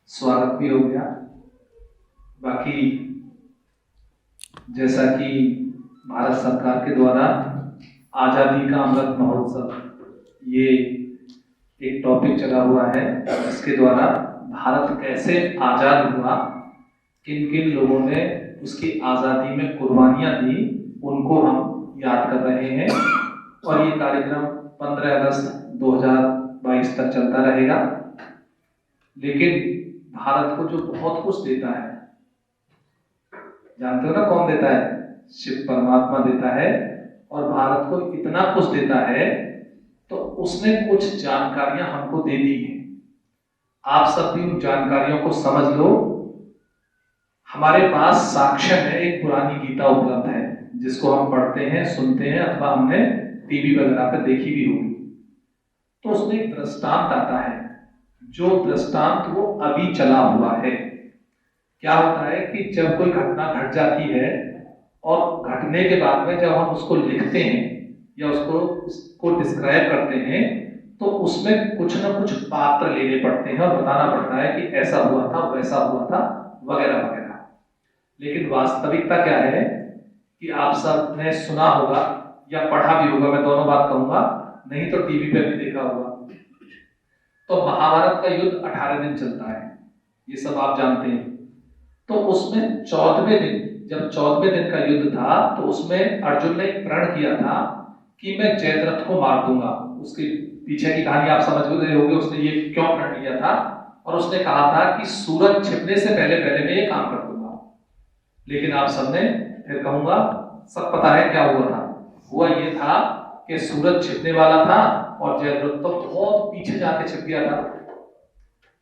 स्वागत भी हो गया। बाकी जैसा कि भारत सरकार के द्वारा आज़ादी का अमृत महोत्सव ये एक टॉपिक चला हुआ है, जिसके द्वारा भारत कैसे आज़ाद हुआ, किन किन लोगों ने उसकी आज़ादी में कुर्बानियां दी, उनको हम याद कर रहे हैं। और ये कार्यक्रम 15 अगस्त 2022 तक चलता रहेगा। लेकिन भारत को जो बहुत कुछ देता है, जानते हो ना कौन देता है? शिव परमात्मा देता है। और भारत को इतना कुछ देता है तो उसने कुछ जानकारियां हमको दे दी हैं। आप सब भी उन जानकारियों को समझ लो। हमारे पास साक्ष्य में एक पुरानी गीता उपलब्ध है, जिसको हम पढ़ते हैं, सुनते हैं, अथवा हमने टीवी वगैरह पर देखी भी होगी। तो उसमें एक दृष्टांत आता है, जो दृष्टांत वो अभी चला हुआ है। क्या होता है कि जब कोई घटना घट जाती है और घटने के बाद में जब हम उसको लिखते हैं या उसको डिस्क्राइब करते हैं, तो उसमें कुछ ना कुछ पात्र लेने पड़ते हैं और बताना पड़ता है कि ऐसा हुआ था, वैसा हुआ था, वगैरह वगैरह। लेकिन वास्तविकता क्या है कि आप सब ने सुना होगा या पढ़ा भी होगा, मैं दोनों बात कहूंगा, नहीं तो टीवी पे भी देखा होगा। तो महाभारत का युद्ध 18 दिन चलता है, ये सब आप जानते हैं। तो उसमें 14वें दिन, जब 14वें दिन का युद्ध था, तो उसमें अर्जुन ने प्रण किया था कि मैं जयद्रथ को मार दूंगा। उसके पीछे की कहानी आप समझ रहे होंगे, उसने ये क्यों प्रण लिया था। और उसने कहा था कि सूरज छिपने से पहले पहले मैं ये काम कर दूंगा। लेकिन आप सबने, फिर कहूंगा, सब पता है क्या हुआ था। हुआ ये था कि सूरज छिपने वाला था और जयद्रथ तो बहुत पीछे जाके छिप गया था।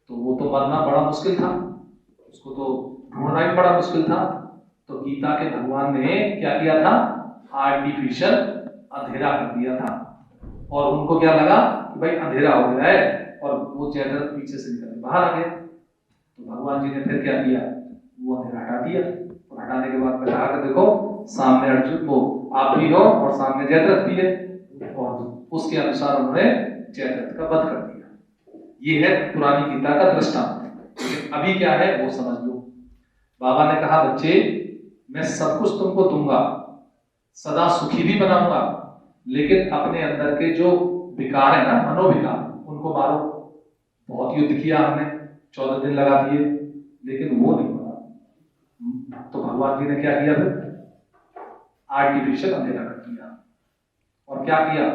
तो वो तो मरना बड़ा मुश्किल था, उसको तो ढूंढना भी बड़ा मुश्किल था। तो गीता के भगवान ने क्या किया था? आर्टिफिशियल अंधेरा कर दिया था। और उनको क्या लगा कि भाई अंधेरा हो गया है, और वो जयद्रथ पीछे से निकल बाहर आ गया। तो भगवान जी ने फिर क्या किया? वो अंधेरा हटा दिया। और हटाने के बाद में कहा कि देखो, सामने अर्जुन को आप भी हो और सामने जयद्रथ भी है। और उसके अनुसार उन्होंने जयद्रथ का वध कर दिया। ये है पुरानी गीता का दृष्टांत। अभी क्या है वो समझ लो। बाबा ने कहा, बच्चे मैं सब कुछ तुमको दूंगा, सदा सुखी भी बनाऊंगा, लेकिन अपने अंदर के जो विकार है ना, मनोविकार, उनको मारो। बहुत युद्ध किया हमने, 14 दिन लगा दिए, लेकिन वो नहीं बना। तो भगवान जी ने क्या किया? फिर आर्टिफिशियल अंधेरा कर दिया। और क्या किया?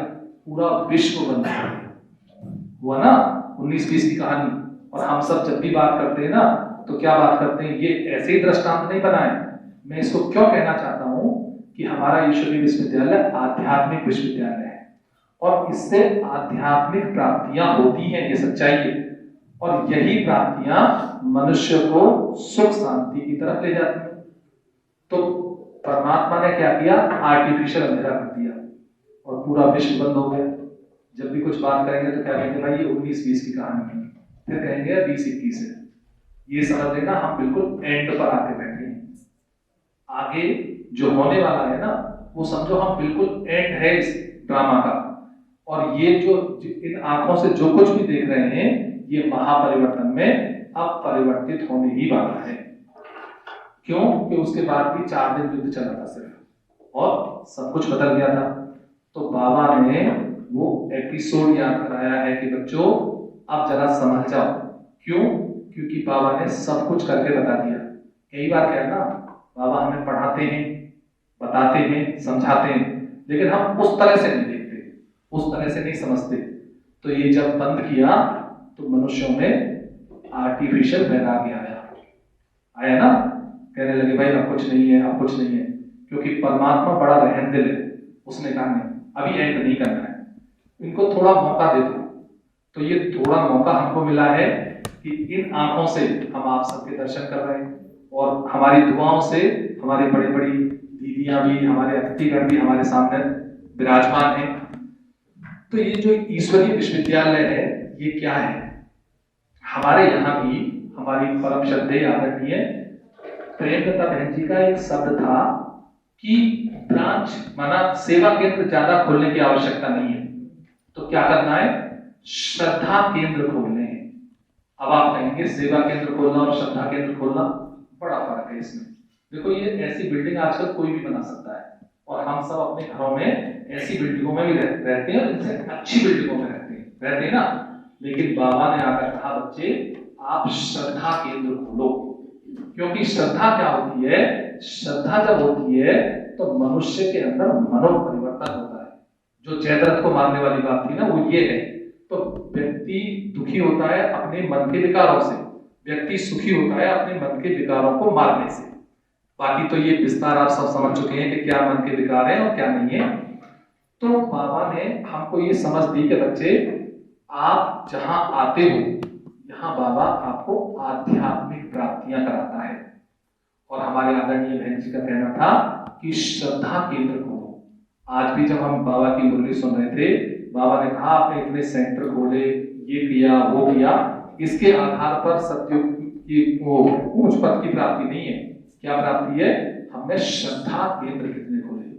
पूरा विश्व बंद कर दिया। हुआ ना 19-20 की कहानी। और हम सब जब भी बात करते हैं ना, तो क्या बात करते हैं? ये ऐसे ही दृष्टांत नहीं बनाए। मैं इसको क्यों कहना चाहता हूं कि हमारा ईश्वरीय विश्वविद्यालय आध्यात्मिक विश्वविद्यालय है, और इससे आध्यात्मिक प्राप्तियां होती हैं, ये सच्चाई है। और यही प्राप्तियां मनुष्य को सुख शांति की तरफ ले जाती हैं। तो परमात्मा ने क्या किया? आर्टिफिशियल अंधेरा कर दिया और पूरा विश्व बंद हो गया। जब भी कुछ बात करेंगे तो क्या कहेंगे? भाई ये 19-20 की कहानी है। फिर कहेंगे 20-21 है। ये समझ लेना, हम बिल्कुल एंड पर आके बैठे हैं। आगे जो होने वाला है ना, वो समझो हम बिल्कुल एंड है इस ड्रामा का। और ये जो इन आंखों से जो कुछ भी देख रहे हैं, ये महापरिवर्तन में अब परिवर्तित होने ही वाला है। क्यों? कि उसके बाद भी 4 दिन युद्ध चला था सिर्फ, और सब कुछ बदल गया था। तो बाबा ने वो एपिसोड याद कराया है कि बच्चों अब जरा समझ जाओ। क्यों? क्योंकि बाबा ने सब कुछ करके बता दिया। कई बार क्या है ना, बाबा हमें पढ़ाते हैं, बताते हैं, समझाते हैं, लेकिन हम उस तरह से नहीं देखते, उस तरह से नहीं समझते। तो ये जब बंद किया तो मनुष्यों में आर्टिफिशियल वैराग्य आया ना। कहने लगे भाई अब कुछ नहीं है, अब कुछ नहीं है। क्योंकि परमात्मा बड़ा रहमदिल है। उसने कहा नहीं, अभी एंड नहीं करना है, इनको थोड़ा मौका दे दो। तो ये थोड़ा मौका हमको मिला है कि इन आंखों से हम आप सबके दर्शन कर रहे हैं, और हमारी दुआओं से हमारी बड़ी बड़ी दीदियां भी, हमारे अतिथिगण भी हमारे सामने विराजमान हैं। तो ये जो ईश्वरीय विश्वविद्यालय है, ये क्या है? हमारे यहाँ भी हमारी परम श्रद्धेय आदरणीय प्रेमलता बहन जी का एक शब्द था कि ब्रांच माना सेवा केंद्र ज्यादा खोलने की आवश्यकता नहीं है। तो क्या करना है? श्रद्धा केंद्र खोलने हैं। अब आप कहेंगे सेवा केंद्र खोलना और श्रद्धा केंद्र खोलना बड़ा फर्क है इसमें। देखो ये ऐसी बिल्डिंग आजकल कोई भी बना सकता है, और हम सब अपने घरों में ऐसी बिल्डिंगों में भी रहते हैं, और इनसे अच्छी बिल्डिंगों में रहते हैं ना। लेकिन बाबा ने आकर कहा बच्चे आप श्रद्धा केंद्र खोलो, क्योंकि श्रद्धा क्या होती है, श्रद्धा जब होती है तो मनुष्य के अंदर मनोपरिवर्तन होता है। जो जयद्रथ को मारने वाली बात थी ना वो ये है, तो व्यक्ति दुखी होता है अपने मन के विकारों से, व्यक्ति सुखी होता है अपने मन के विकारों को मारने से। बाकी तो ये विस्तार आप सब समझ चुके हैं कि क्या मन के विकार हैं और क्या नहीं है। तो बाबा ने हमको ये समझ दी कि बच्चे आप जहां आते हो यहाँ बाबा आपको आध्यात्मिक प्राप्तियां कराता है। और हमारे आदरणीय बहन जी का कहना था कि श्रद्धा केंद्र खोलो। आज भी जब हम बाबा की मुरली सुन रहे थे, बाबा ने कहा आपने इतने सेंटर खोले, ये किया वो किया, इसके आधार पर सत्युग की वो ऊंच पद की प्राप्ति नहीं है। क्या प्राप्ति है, हमने श्रद्धा केंद्र कितने खोले।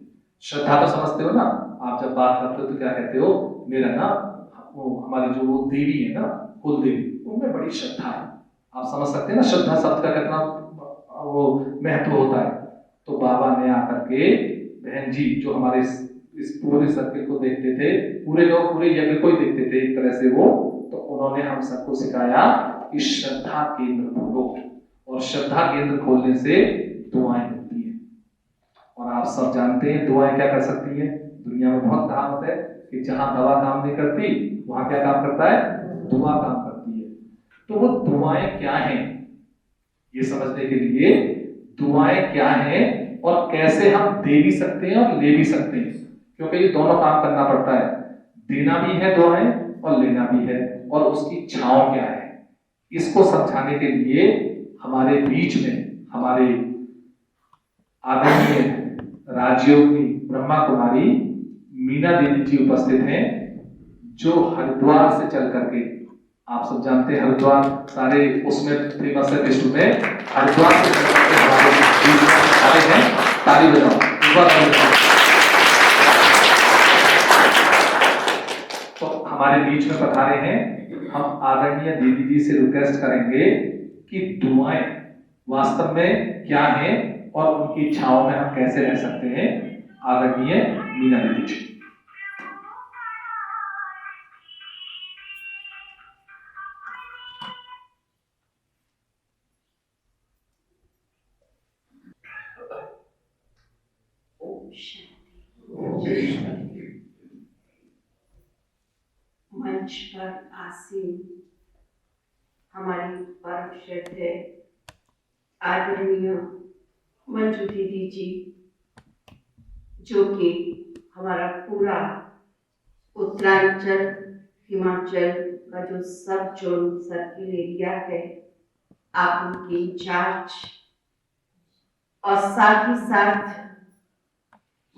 श्रद्धा तो समझते हो ना, आप जब बात करते हो तो क्या कहते हो, मेरा ना वो हमारी जो वो देवी है ना कुल देवी, उनमें बड़ी श्रद्धा है। आप समझ सकते हैं ना श्रद्धा शब्द का कितना वो महत्व होता है। तो बाबा ने आकर के बहन जी जो हमारे इस पूरे सर्किल को देखते थे, पूरे लोग पूरे यज्ञ को ही देखते थे एक तरह से वो, तो उन्होंने हम सबको सिखाया कि श्रद्धा केंद्र खोलो, और श्रद्धा केंद्र खोलने से दुआएं मिलती है। और आप सब जानते हैं दुआएं क्या कर सकती है। दुनिया में बहुत कहावत है कि जहां दवा काम नहीं करती वहां क्या काम करता है, दुआ काम करती है। तो वो दुआएं क्या हैं, ये समझने के लिए दुआएं क्या हैं और कैसे हम दे भी सकते हैं और ले भी सकते हैं, क्योंकि ये दोनों काम करना पड़ता है, देना भी है दुआएं और लेना भी है। और उसकी छांव क्या है, इसको समझाने के लिए हमारे बीच में हमारे आदरणीय राजयोगी ब्रह्मा कुमारी मीना दीदी जी उपस्थित हैं, जो हरिद्वार से चल करके, आप सब जानते हैं हरिद्वार सारे उसमें फेमस है विश्व में, हरिद्वार से चल करके हमारे हैं, ताली बजाओ एक बार। तो हमारे बीच में पधारे हैं, हम आदरणीय दीदी जी से रिक्वेस्ट करेंगे कि दुआएं वास्तव में क्या है और उनकी इच्छाओं में हम कैसे रह सकते हैं। आदरणीय मीना दीदी जी। मंच पर आसीन हमारी परम श्रद्धेय आदरणीय मंजू दीदी जी, जो कि हमारा पूरा उत्तरांचल हिमाचल का जो सब जोन सर्किल एरिया है, आप उनके इंचार्ज, और साथ ही साथ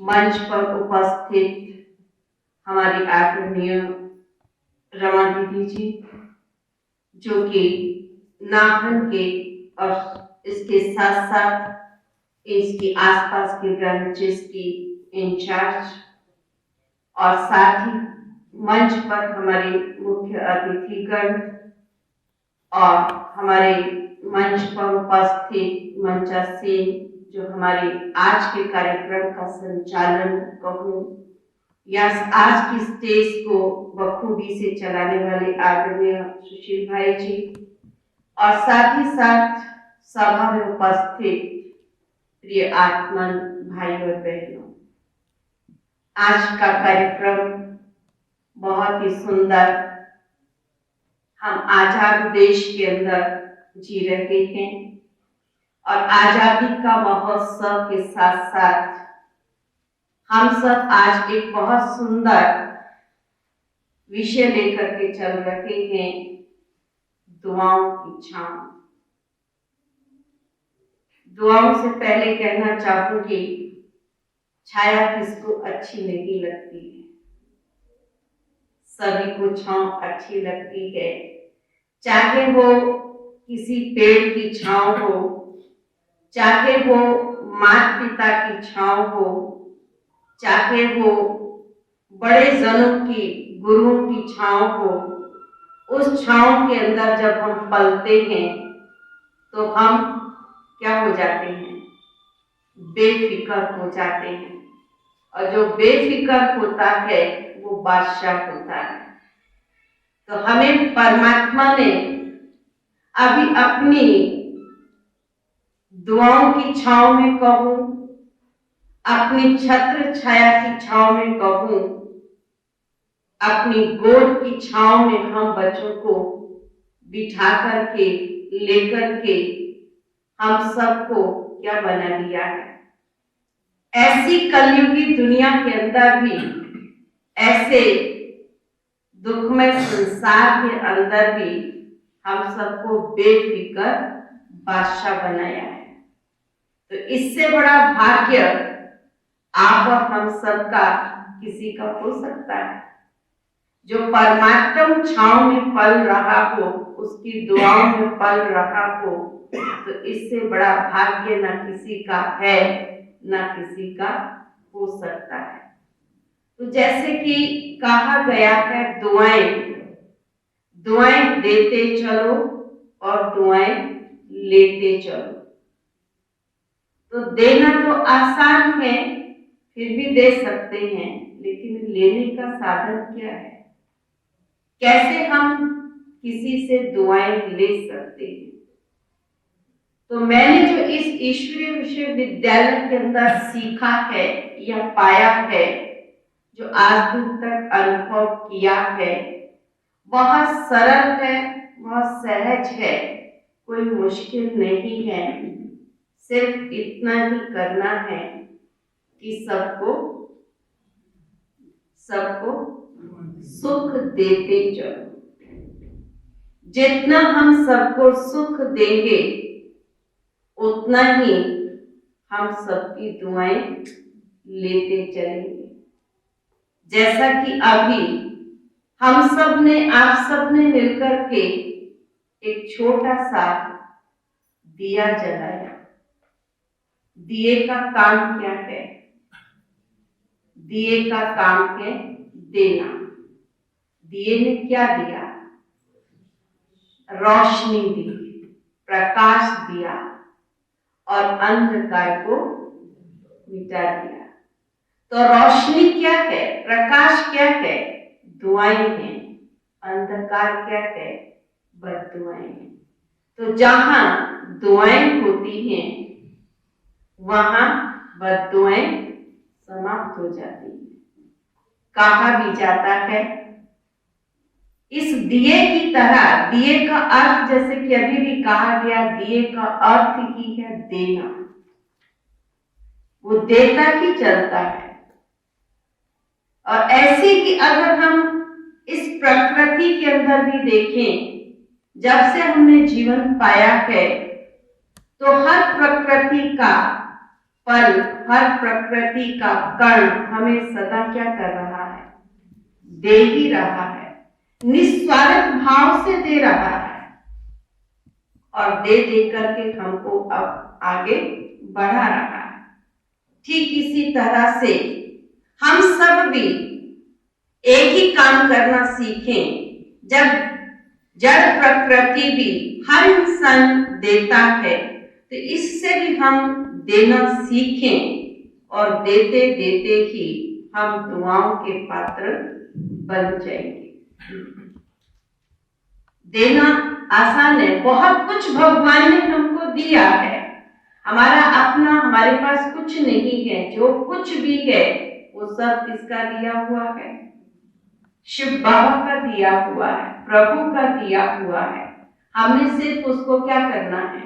मंच पर उपस्थित हमारी आदरणीय रमा दीदी जी, जो कि नाभन के और इसके साथ साथ इसके आसपास के ब्रांचेस की इंचार्ज, और साथ ही मंच पर हमारे मुख्य अतिथिगण और हमारे मंच पर उपस्थित मंचासीन, जो हमारे आज के कार्यक्रम का संचालन कहूँ या आज की स्टेज को बखूबी से चलाने वाले आदरणीय सुशील भाई जी, और साथ ही साथ सभा में उपस्थित प्रिय आत्मन भाई और बहनों, आज का कार्यक्रम बहुत ही सुंदर। हम आजाद देश के अंदर जी रहे हैं और आजादी का महोत्सव के साथ साथ हम सब आज एक बहुत सुंदर विषय लेकर के चल रहे हैं, दुआओं की छांव। दुआओं से पहले कहना चाहूंगी, छाया किसको अच्छी नहीं लगती है, सभी को छांव अच्छी लगती है, चाहे वो किसी पेड़ की छांव हो, चाहे वो माता पिता की छांव हो, चाहे वो बड़े जनों की गुरुओं की छांव हो, उस छांव के अंदर जब हम पलते हैं तो हम क्या हो जाते हैं? बेफिक्र हो जाते हैं। और जो बेफिक्र होता है वो बादशाह होता है। तो हमें परमात्मा ने अभी अपनी दुआओं की छांव में कहूं, अपनी छत्र छाया की छांव में कहूं, अपनी गोद की छांव में हम बच्चों को बिठा करके लेकर के हम सबको क्या बना दिया है। ऐसी कलयुगी दुनिया के अंदर भी, ऐसे दुखमय संसार के अंदर भी हम सबको बेफिक्र बादशाह बनाया है। तो इससे बड़ा भाग्य आप और हम सबका किसी का हो सकता है? जो परमात्म छांव में पल रहा हो, उसकी दुआओं में पल रहा हो, तो इससे बड़ा भाग्य न किसी का है न किसी का हो सकता है। तो जैसे कि कहा गया है, दुआएं देते चलो और दुआएं लेते चलो। तो देना तो आसान है, फिर भी दे सकते हैं, लेकिन लेने का साधन क्या है? कैसे हम किसी से दुआएं ले सकते हैं? तो मैंने जो इस ईश्वरीय विश्वविद्यालय के अंदर सीखा है या पाया है, जो आज तक अनुभव किया है, वह सरल है, वह सहज है, कोई मुश्किल नहीं है। सिर्फ इतना ही करना है कि सबको सुख देते चलो। जितना हम सबको सुख देंगे उतना ही हम सबकी दुआएं लेते चलेंगे। जैसा कि अभी हम सब ने, आप सब ने मिलकर के एक छोटा सा दिया जलाया। दिए का काम क्या है? दिए का काम है देना। दिए ने क्या दिया? रोशनी दी, प्रकाश दिया और अंधकार को मिटा दिया। तो रोशनी क्या है? प्रकाश क्या है? दुआएं हैं। अंधकार क्या है? बद्दुआएं हैं। तो जहां दुआएं होती हैं वहां बद्दुआएं समाप्त हो जाती हैं। कहा भी जाता है, इस दिए की तरह, दिए का अर्थ जैसे कि अभी भी कहा गया, दिए का अर्थ ही है देना। वो देता ही चलता है। और ऐसे कि अगर हम इस प्रकृति के अंदर भी देखें, जब से हमने जीवन पाया है, तो हर प्रकृति का पल, हर प्रकृति का कण हमें सदा क्या कर रहा है? दे ही रहा है। निस्वार्थ भाव से दे रहा है और दे दे करके हमको अब आगे बढ़ा रहा है। ठीक इसी तरह से हम सब भी एक ही काम करना सीखें। जब जड़ प्रकृति भी हर इंसान देता है, तो इससे भी हम देना सीखें और देते देते ही हम दुआओं के पात्र बन जाएंगे। देना आसान है, बहुत कुछ भगवान ने हमको दिया है। हमारा अपना, हमारे पास कुछ नहीं है। जो कुछ भी है वो सब किसका दिया हुआ है? शिव बाबा का दिया हुआ है, प्रभु का दिया हुआ है। हमने सिर्फ उसको क्या करना है?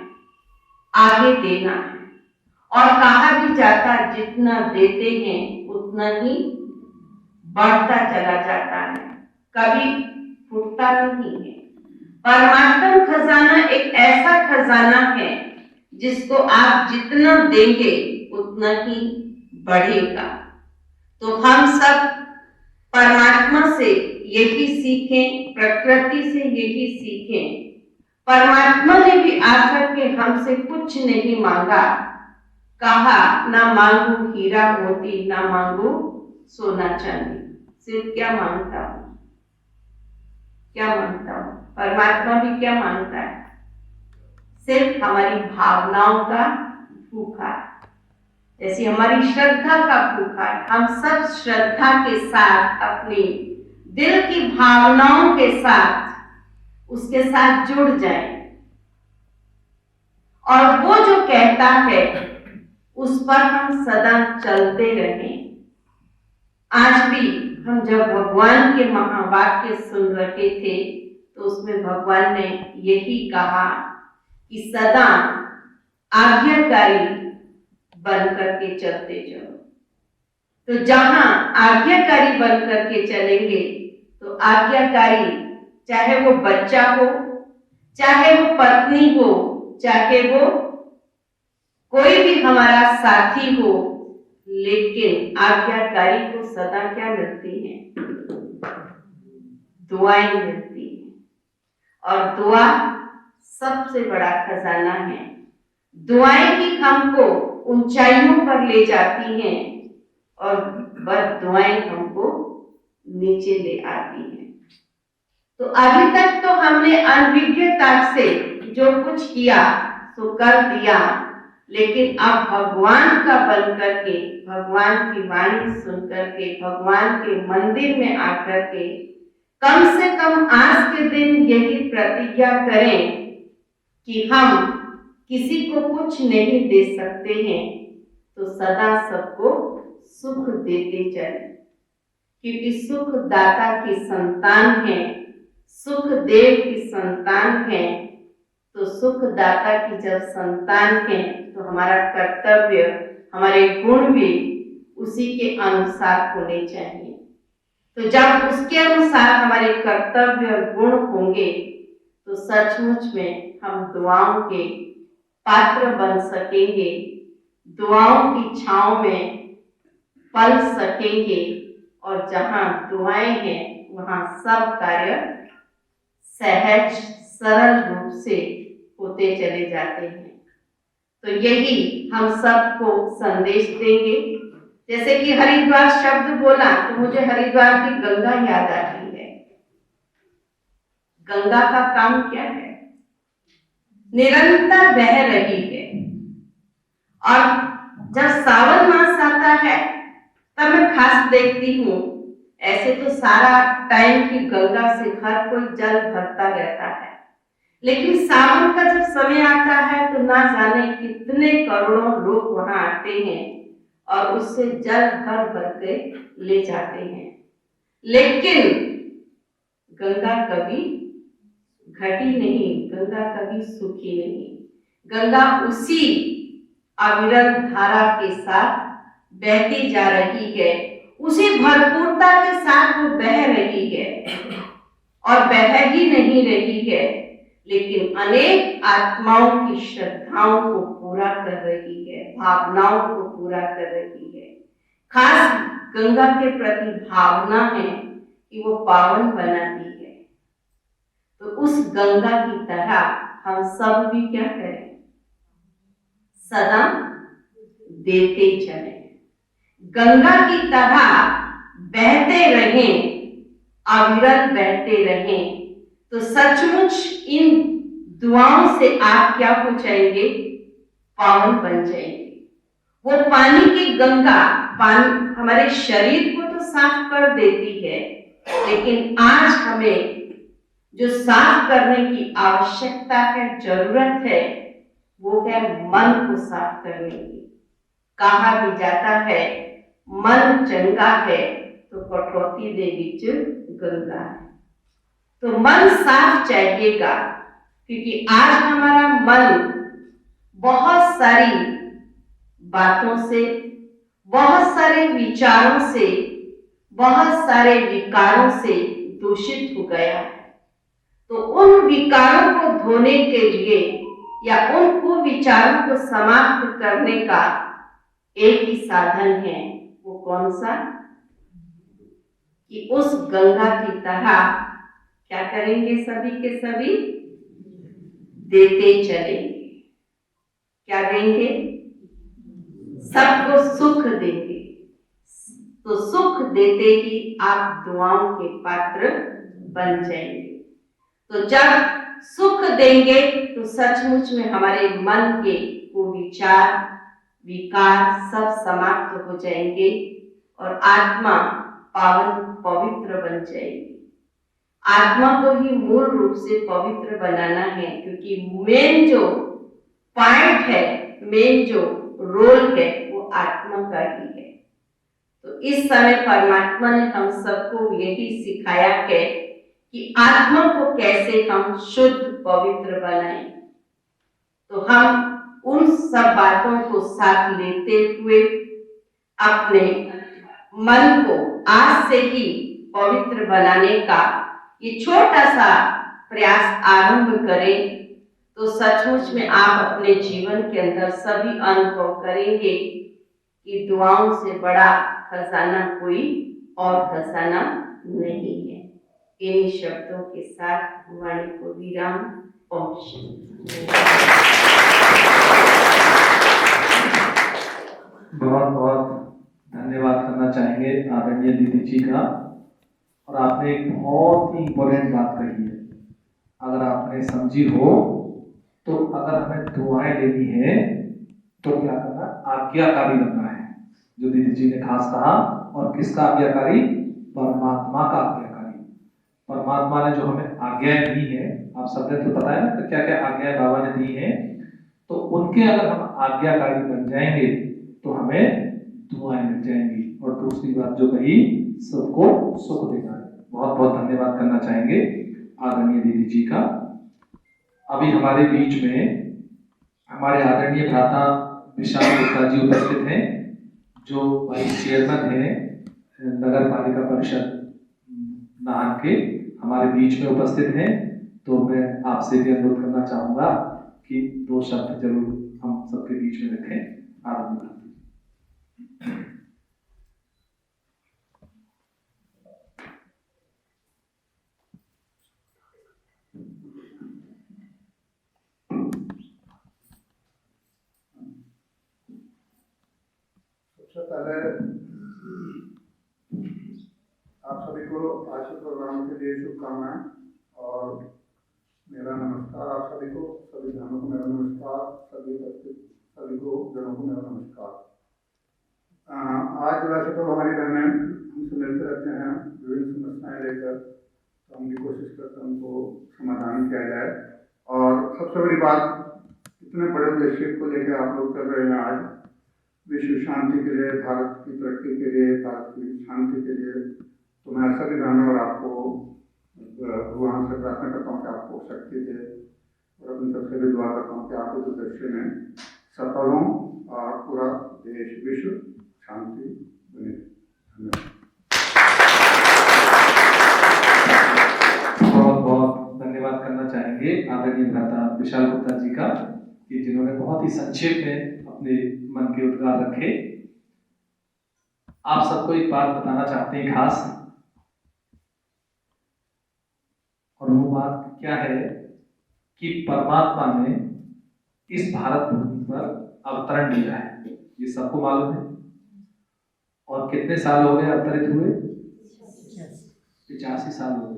आगे देना है। और कहा भी जाता है, जितना देते हैं उतना ही बढ़ता चला जाता है, कभी फूटता नहीं है। परमात्मा खजाना एक ऐसा खजाना है जिसको आप जितना देंगे उतना ही बढ़ेगा। तो हम सब परमात्मा से यही सीखें, प्रकृति से यही सीखें। परमात्मा ने भी आकर के हमसे कुछ नहीं मांगा। कहा, ना मांगू हीरा मोती, ना मांगू सोना चांदी, सिर्फ क्या मांगता हूं? क्या मांगता हूँ, परमात्मा भी क्या मांगता है? सिर्फ हमारी भावनाओं का भूखा है। जैसे हमारी श्रद्धा का भूखा है, हम सब श्रद्धा के साथ अपनी दिल की भावनाओं के साथ उसके साथ जुड़ जाएं और वो जो कहता है उस पर हम सदा चलते रहें। आज भी हम जब भगवान के महावाक्य सुन रहे थे तो उसमें भगवान ने यही कहा कि सदा आज्ञाकारी बन करके चलते जाओ। तो जहां आज्ञाकारी बन करके चलेंगे तो आज्ञाकारी, चाहे वो बच्चा हो, चाहे वो पत्नी हो, चाहे वो कोई भी हमारा साथी हो, लेकिन आज्ञाकारी को सदा क्या मिलती है? दुआएं मिलती है। और दुआ सबसे बड़ा खजाना है। दुआएं ही हमको ऊंचाइयों पर ले जाती हैं और बद दुआएं हमको नीचे ले आती हैं। तो अभी तक तो हमने अनभिज्ञता से जो कुछ किया सो कर दिया, लेकिन अब भगवान का बन करके, भगवान की वाणी सुन करके, भगवान के मंदिर में आकर के कम से कम आज के दिन यही प्रतिज्ञा करें कि हम किसी को कुछ नहीं दे सकते हैं तो सदा सबको सुख देते चले, क्योंकि सुख दाता की संतान है, सुख देव की संतान है। तो सुख दाता की जब संतान है तो हमारा कर्तव्य, हमारे गुण भी उसी के अनुसार होने चाहिए। तो जब उसके अनुसार हमारे कर्तव्य और गुण होंगे तो सचमुच में हम दुआओं के पात्र बन सकेंगे, दुआओं की छांव में पल सकेंगे और जहां दुआएं हैं वहां सब कार्य सहज सरल रूप से होते चले जाते हैं। तो यही हम सबको संदेश देंगे। जैसे कि हरिद्वार शब्द बोला तो मुझे हरिद्वार की गंगा याद आती है। गंगा का काम क्या है? निरंतर बह रही है। और जब सावन मास आता है तब मैं खास देखती हूँ, ऐसे तो सारा टाइम की गंगा से हर कोई जल भरता रहता है, लेकिन सावन का जब समय आता है तो ना जाने कितने करोड़ों लोग वहां आते हैं और उससे जल भर भर के ले जाते हैं। लेकिन गंगा कभी घटी नहीं, गंगा कभी सूखी नहीं। गंगा उसी अविरल धारा के साथ बहती जा रही है, उसी भरपूरता के साथ वो बह रही है और बह ही नहीं रही है, लेकिन अनेक आत्माओं की श्रद्धाओं को पूरा कर रही है, भावनाओं को पूरा कर रही है। खास गंगा के प्रति भावना है कि वो पावन बनाती है। तो उस गंगा की तरह हम सब भी क्या करें? सदा देते चले, गंगा की तरह बहते रहें, अविरल बहते रहें। तो सचमुच इन दुआओं से आप क्या हो जाएंगे? पावन बन जाएंगे। वो पानी की गंगा पानी हमारे शरीर को तो साफ कर देती है, लेकिन आज हमें जो साफ करने की आवश्यकता है, जरूरत है, वो है मन को साफ करने की। कहा भी जाता है मन चंगा है तो कटौती दे विच गंगा है। तो मन साफ चाहिएगा, क्योंकि आज हमारा मन बहुत सारी बातों से, बहुत सारे विचारों से, बहुत सारे विकारों से दूषित हो गया है। तो उन विकारों को धोने के लिए या उन कुविचारों को समाप्त करने का एक ही साधन है। वो कौन सा? कि उस गंगा की तरह क्या करेंगे? सभी के सभी देते चलेंगे। क्या देंगे? सबको सुख देंगे। तो सुख देते ही आप दुआओं के पात्र बन जाएंगे। तो जब सुख देंगे तो सचमुच में हमारे मन के कुविचार विकार सब समाप्त हो जाएंगे और आत्मा पावन पवित्र बन जाएगी। आत्मा को ही मूल रूप से पवित्र बनाना है, क्योंकि मेन जो पॉइंट है, मेन जो रोल है वो आत्मा का ही है। तो इस समय परमात्मा ने हम सबको यही सिखाया है कि आत्मा को कैसे हम शुद्ध पवित्र बनाएं। तो हम उन सब बातों को साथ लेते हुए अपने मन को आज से ही पवित्र बनाने का ये छोटा सा प्रयास आरंभ करें, तो सचमुच में आप अपने जीवन के अंदर सभी अनुभव करेंगे कि दुआओं से बड़ा खजाना कोई और खजाना नहीं है। इन्हीं शब्दों के साथ वाणी को विराम। ओम शांति। बहुत बहुत धन्यवाद करना चाहेंगे आदरणीय दीदी जी का। और आपने एक बहुत ही इम्पोर्टेंट बात कही है, अगर आपने समझी हो तो अगर हमें दुआएं लेनी है तो क्या करना, आज्ञाकारी बनना है, जो दीदी जी ने खास कहा। और किसका आज्ञाकारी? परमात्मा का आज्ञाकारी। परमात्मा ने जो हमें आज्ञाएं दी है, आप सबने तो पता है ना तो क्या क्या आज्ञाएं बाबा ने दी है, तो उनके अगर हम आज्ञाकारी बन जाएंगे तो हमें दुआएं मिल जाएंगी। और दूसरी बात जो कही, सबको सुख देना है। बहुत बहुत धन्यवाद करना चाहेंगे आदरणीय दीदी जी का। अभी हमारे बीच में हमारे आदरणीय भ्राता विशाल गुप्ता जी उपस्थित हैं, जो वाइस चेयरमैन हैं नगर पालिका परिषद नाहन के, हमारे बीच में उपस्थित हैं। तो मैं आपसे भी अनुरोध करना चाहूंगा कि 2 शब्द जरूर हम सबके बीच में रखें। आदरणीय सबसे पहले आप सभी को आज के प्रोग्राम के लिए शुभकामनाएं और मेरा नमस्कार आप सभी को, सभी जनों को मेरा नमस्कार, सभी उपस्थित सभी को जनों को मेरा नमस्कार। आज वैसे तो हमारी बहनें हमसे मिलते रहते हैं विभिन्न समस्याएं लेकर, तो हम भी कोशिश करते हैं उनको समाधान किया जाए। और सबसे बड़ी बात, इतने बड़े उद्देश्य को लेकर आप लोग कर रहे हैं आज, विश्व शांति के लिए, भारत की तरक्की के लिए, भारत की शांति के लिए। तो मैं सभी बहनों और आपको भगवान से प्रार्थना करता हूँ कि आपको शक्ति दे, और अपनी सबसे भी दुआ करता हूँ कि आप इस उद्देश्य में सफल हों और पूरा देश विश्व शांति बने। धन्यवाद। बहुत बहुत धन्यवाद करना चाहेंगे आदरणीय भ्राता विशाल गुप्ता जी का, कि जिन्होंने बहुत ही संक्षेप में अपने मन के उद्गार रखे। आप सबको एक बात बताना चाहते हैं खास, और वो बात क्या है कि परमात्मा ने इस भारत भूमि पर अवतरण लिया है, ये सबको मालूम है। और कितने साल हो गए अवतरित हुए? 85 साल हो गए।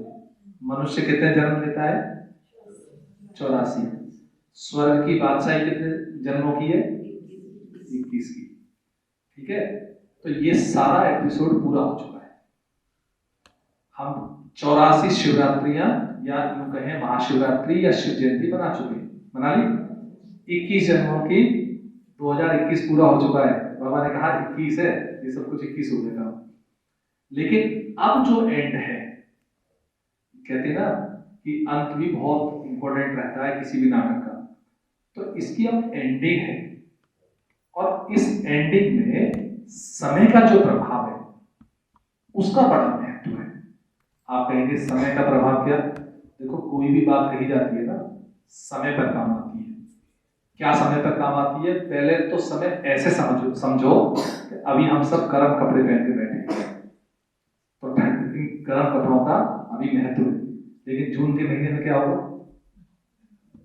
मनुष्य कितने जन्म लेता है? 84। स्वर्ग की बादशाही कितने जन्मों की है? 21 की। ठीक है, तो ये सारा एपिसोड पूरा हो चुका है। हम 84 शिवरात्रियां या यूं कहें महाशिवरात्रि या शिव जयंती बना चुके हैं, बना ली। 21 जन्मों की 2021 पूरा हो चुका है। बाबा ने कहा 21 है, ये सब कुछ 21 हो जाएगा। लेकिन अब जो एंड है, कहते हैं ना कि अंत भी बहुत इंपॉर्टेंट रहता है किसी भी नाटक का, तो इसकी अब एंडिंग है। और इस एंडिंग में समय का जो प्रभाव है उसका बड़ा महत्व है। आप कहेंगे समय का प्रभाव क्या? देखो, कोई भी बात कही जाती है ना, समय पर काम आती है। क्या समय पर काम आती है? पहले तो समय ऐसे समझो कि अभी हम सब गर्म कपड़े पहन के बैठे हैं, तो गर्म कपड़ों का अभी महत्व है। लेकिन जून के महीने में क्या होगा?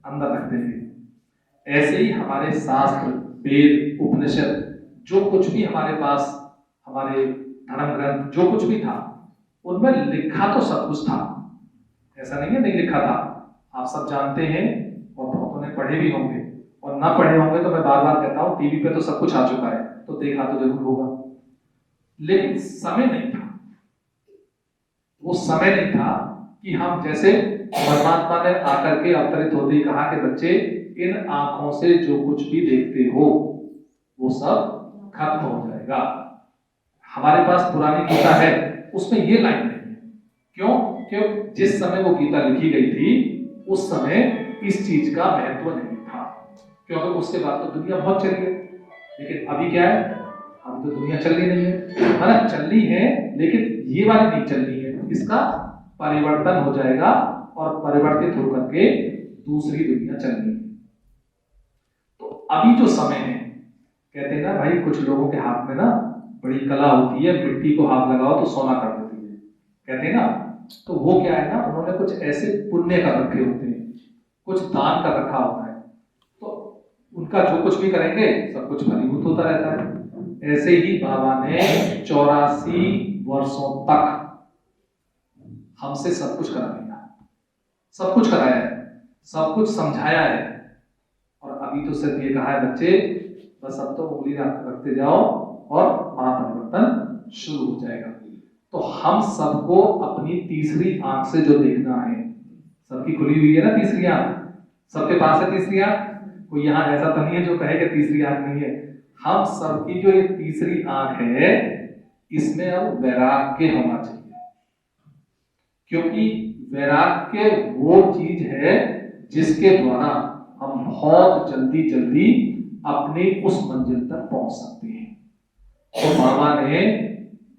अंदर रख देंगे। ऐसे ही हमारे शास्त्र, वेद, उपनिषद, जो कुछ भी हमारे पास, हमारे धर्म ग्रंथ जो कुछ भी था, उनमें लिखा तो सब कुछ था, ऐसा नहीं है नहीं लिखा था, आप सब जानते हैं और बहुतों ने पढ़े भी होंगे, और ना पढ़े होंगे तो मैं बार बार कहता हूँ, टीवी पे तो सब कुछ आ चुका है, तो देखा तो जरूर होगा। लेकिन समय नहीं था, वो समय नहीं था कि हम जैसे परमात्मा ने आकर के अवतरित होते ही कहा कि बच्चे इन आंखों से जो कुछ भी देखते हो वो सब खत्म हो जाएगा। हमारे पास पुरानी गीता है, उसमें ये लाइन नहीं है। क्यों? क्योंकि जिस समय वो गीता लिखी गई थी उस समय इस चीज का महत्व नहीं था, क्योंकि उसके बाद तो दुनिया बहुत चली है। लेकिन अभी क्या है, अभी तो दुनिया चल रही नहीं है, मतलब चल रही है लेकिन ये वाली नहीं चल रही है, इसका परिवर्तन हो जाएगा और परिवर्तित होकर के दूसरी दुनिया चल रही है। तो अभी जो समय है, कहते हैं ना भाई, कुछ लोगों के हाथ में ना बड़ी कला होती है, मिट्टी को हाथ लगाओ तो सोना कर देती है, कहते हैं ना। तो वो क्या है ना, उन्होंने कुछ ऐसे पुण्य कर रखे होते हैं, कुछ दान कर रखा होता है, तो उनका जो कुछ भी करेंगे सब कुछ फलीभूत होता रहता है। ऐसे ही बाबा ने 84 वर्षों तक हमसे सब कुछ करा दिया, सब कुछ कराया है, सब कुछ समझाया है, और अभी तो सिर्फ ये कहा है बच्चे बस अब तो उंगली रखते जाओ और महापरिवर्तन शुरू हो जाएगा। तो हम सबको अपनी तीसरी आंख से जो देखना है, सबकी खुली हुई है ना तीसरी आंख, सबके पास है तीसरी आंख, कोई यहाँ ऐसा तो नहीं है जो कहे कि तीसरी आंख नहीं है। हम सबकी जो ये तीसरी आंख है, इसमें अब वैराग्य होना चाहिए, क्योंकि वैराग्य वो चीज है जिसके द्वारा हम बहुत जल्दी जल्दी अपने उस मंजिल तक पहुंच सकते हैं। तो बाबा ने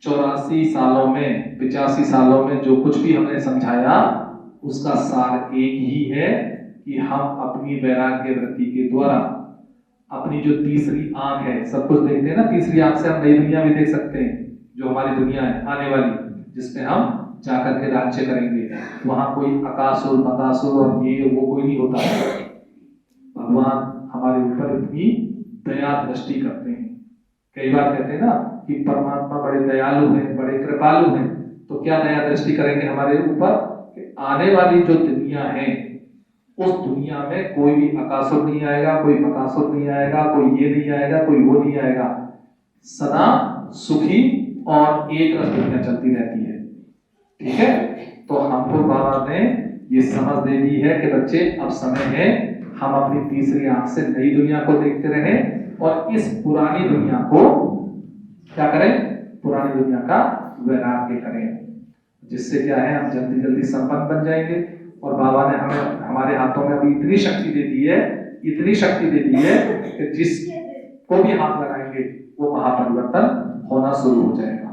84 सालों में, 85 सालों में जो कुछ भी हमें समझाया, उसका सार एक ही है कि हम अपनी वैराग्य वृत्ति के द्वारा अपनी जो तीसरी आंख है, सब कुछ देखते हैं ना, तीसरी आंख से हम नई दुनिया भी देख सकते हैं, जो हमारी दुनिया है आने वाली, जिसमें हम जाकर के राज्य करेंगे। वहां कोई अकासुर बकासुर और ये वो कोई नहीं होता है। भगवान हमारे ऊपर इतनी दया दृष्टि करते हैं। कई बार कहते हैं ना कि परमात्मा बड़े दयालु हैं, बड़े कृपालु हैं, तो क्या दया दृष्टि करेंगे हमारे ऊपर कि आने वाली जो दुनिया है उस दुनिया में कोई भी अकासुर नहीं आएगा, कोई बकासुर नहीं आएगा, कोई ये नहीं आएगा, कोई वो नहीं आएगा, सदा सुखी और एक रस दुनिया चलती रहती है। ठीक है, तो हमको बाबा ने ये समझ दे दी है कि बच्चे अब समय है हम अपनी तीसरी आंख से नई दुनिया को देखते रहें और इस पुरानी दुनिया को क्या करें, पुरानी दुनिया का वैराग्य करें, जिससे क्या है हम जल्दी जल्दी संपन्न बन जाएंगे। और बाबा ने हमें हमारे हाथों में अभी इतनी शक्ति दे दी है, इतनी शक्ति दे दी है कि जिसको भी हाथ लगाएंगे वो महापरिवर्तन होना शुरू हो जाएगा।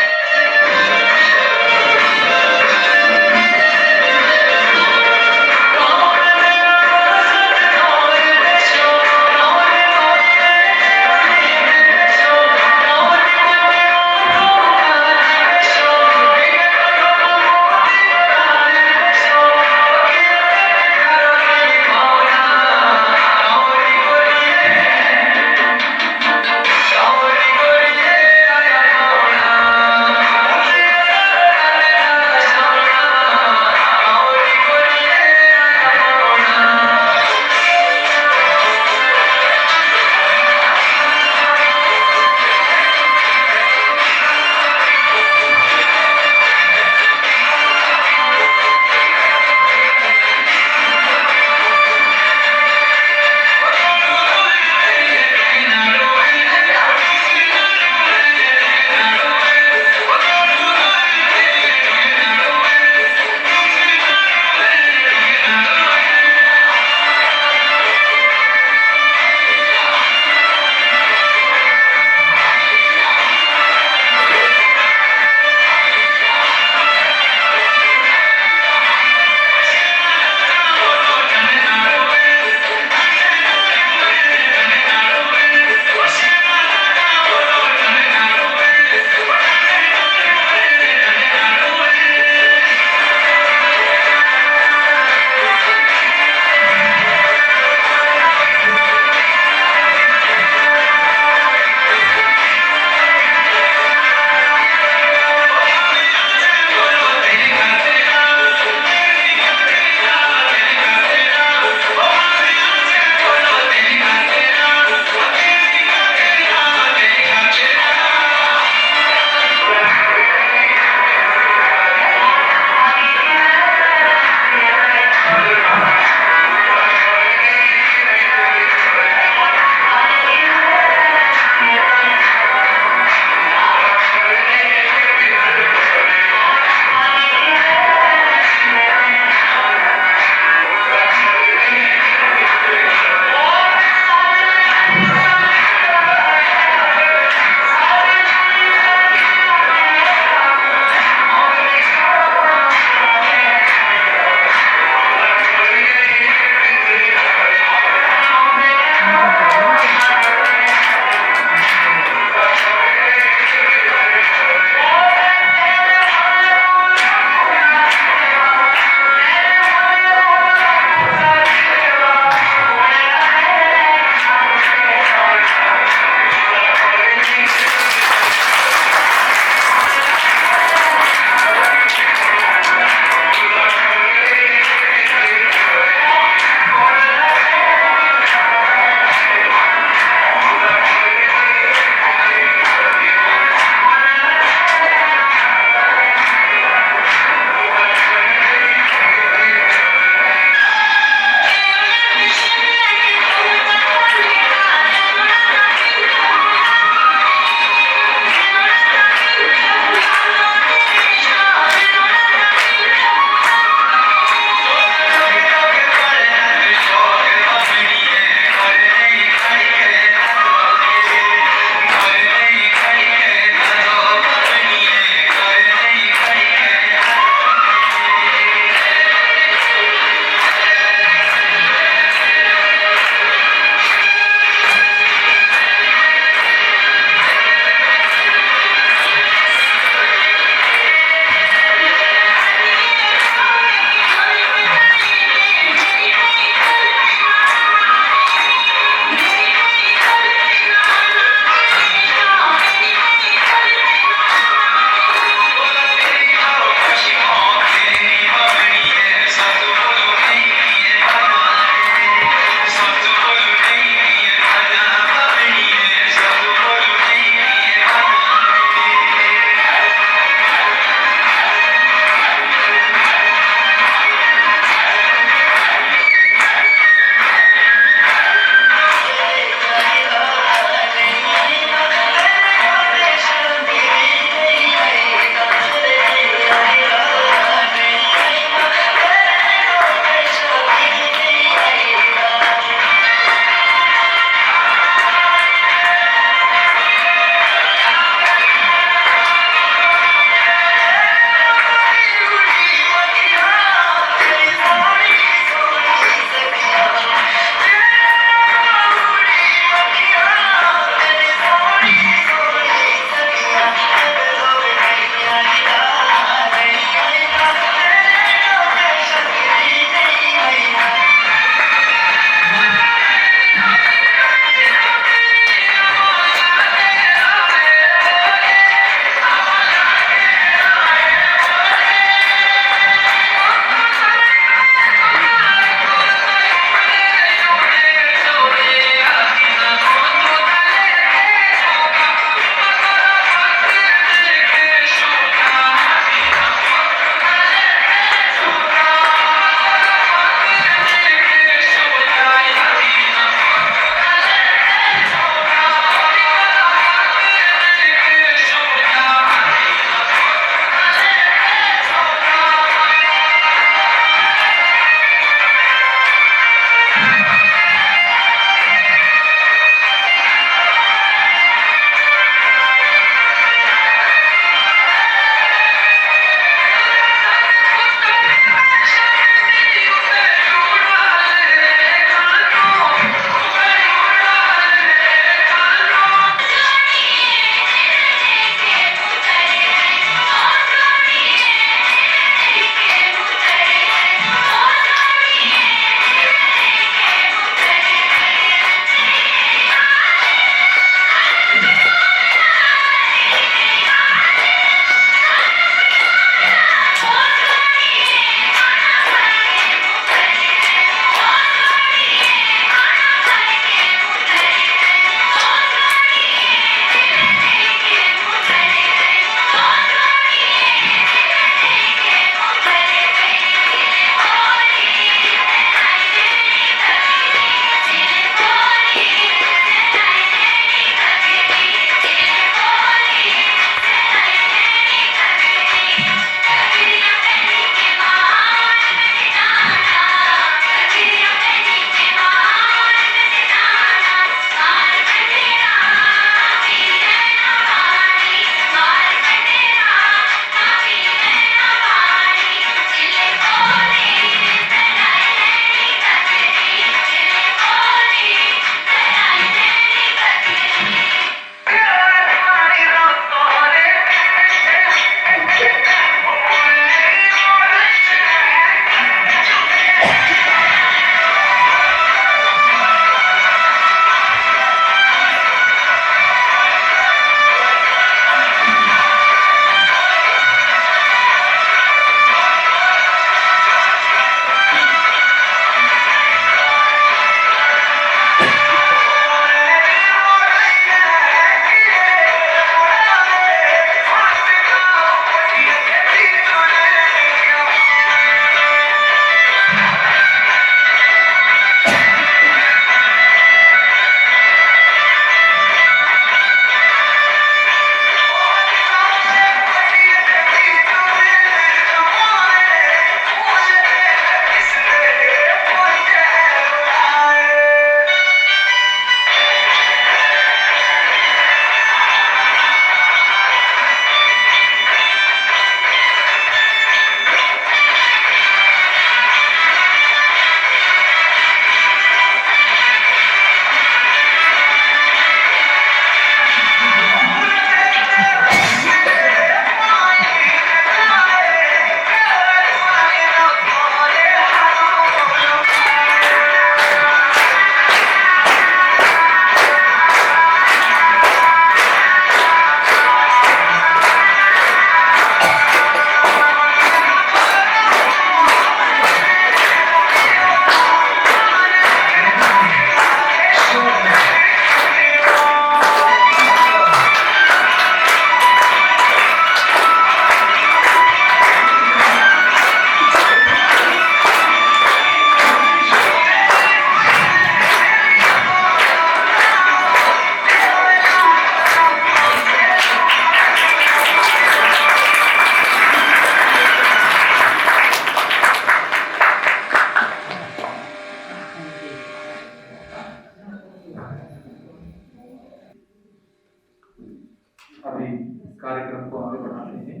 कार्यक्रम को आगे बढ़ाते हैं।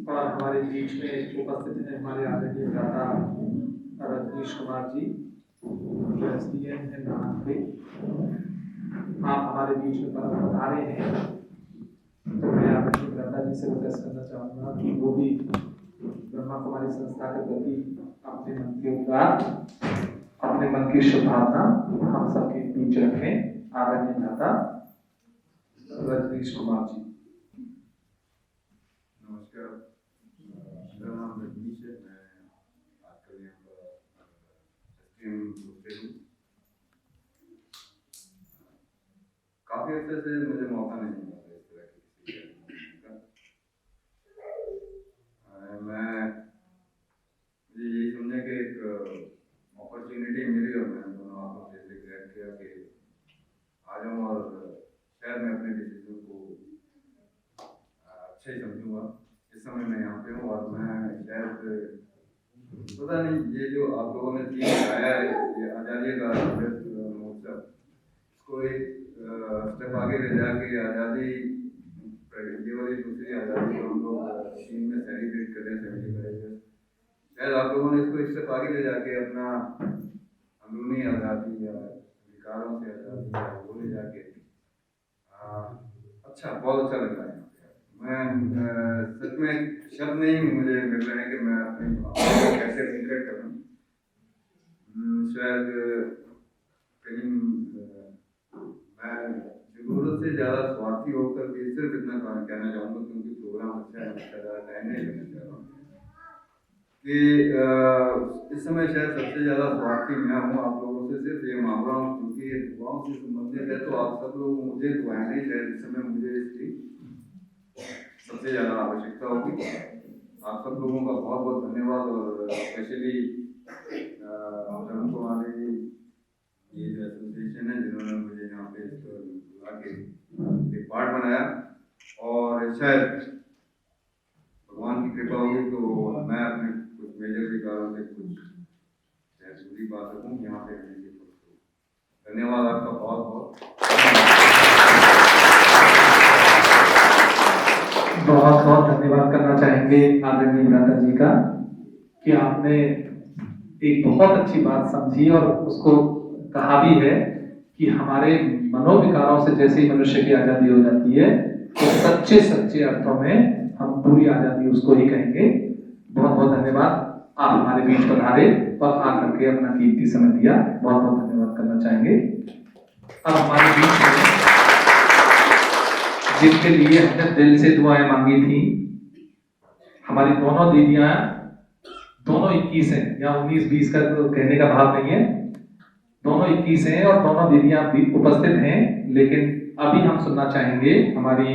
और हमारे बीच में उपस्थित हैं हमारे आदरणीय दादा रजनीश कुमार जी, जो SDM है नागपुर। आप हमारे बीच में पधारे हैं, तो मैं आदरणीय दादा जी से रिक्वेस्ट करना चाहूँगा कि वो भी ब्रह्मा कुमारी संस्था के प्रति अपने मन के उद्गार, अपने मन की शुभभावना हम सबके बीच रखें। आदरणीय दादा रजनीश कुमार जी। नमस्कार, मेरा नाम रजनीश है। मैं आजकल यहाँ पर SDM से हूँ। काफ़ी अच्छे से मुझे मौका नहीं मिला था इस तरह की किसी का। मैं ये समझा कि एक अपॉर्चुनिटी मिली और मैंने दोनों हाथों से इसे ग्रैब किया कि आ जाऊँ और शायद मैं अपने डिसीजन को अच्छा ही समझूंगा। इस समय मैं यहाँ पे हूँ और मैं शायद पता नहीं, ये जो आप लोगों ने थीम लगाया है, ये आज़ादी का महोत्सव, इसको एक स्टेप आगे ले जाके आज़ादी, ये वाली दूसरी आज़ादी को हम लोग चीन में सेलिब्रेट करें 75 शायद आप लोगों ने इसको एक स्टेप आगे ले जाके अपना अंदरूनी आज़ादी या विकारों से आज़ादी या वो ले जाके अच्छा, बहुत अच्छा लग रहा है। मैं सच में शब्द नहीं मुझे मिल रहे हैं कि मैं अपनी भावनाओं को कैसे इंकर करूं। शायद कहीं मैं जरूरत से ज़्यादा स्वार्थी होकर भी सिर्फ इतना कहना चाहूँगा, क्योंकि प्रोग्राम अच्छा है, ज़्यादा टाइम नहीं लेना चाह रहा हूँ कि इस समय शायद सबसे ज़्यादा स्वार्थी मैं हूँ। आप लोगों से सिर्फ ये मांग रहा हूँ क्योंकि ये दुआओं से संबंधित है, तो आप सब लोग मुझे दुआएं नहीं, शायद इस समय मुझे इसकी सबसे ज़्यादा आवश्यकता होगी। आप सब लोगों का बहुत बहुत धन्यवाद। और स्पेशली ब्रह्मा कुमारी ये जो एसोसिएशन है, जिन्होंने मुझे यहाँ पे बुला के एक पार्ट बनाया, और शायद भगवान की कृपा होगी तो मैं अपने कुछ मेजर विकारों से कुछ शायद दूरी पा सकूँ यहाँ पे रहने के। धन्यवाद आपका बहुत बहुत बहुत धन्यवाद करना चाहेंगे आदरणीय दादा जी का कि आपने एक बहुत अच्छी बात समझी और उसको कहा भी है कि हमारे मनोविकारों से जैसे ही मनुष्य की आजादी हो जाती है, तो सच्चे सच्चे अर्थों में हम पूरी आजादी उसको ही कहेंगे। बहुत बहुत धन्यवाद, आप हमारे बीच पधारे और आकर के अपना कीमती समय दिया। बहुत बहुत धन्यवाद करना चाहेंगे। अब हमारे बीच में जिनके लिए हमने दिल से दुआएं मांगी थी, हमारी दोनों दीदियां, दोनों 21 हैं, या 19-20 का तो कहने का भाव नहीं है, दोनों 21 हैं और दोनों दीदियां भी उपस्थित हैं। लेकिन अभी हम सुनना चाहेंगे हमारी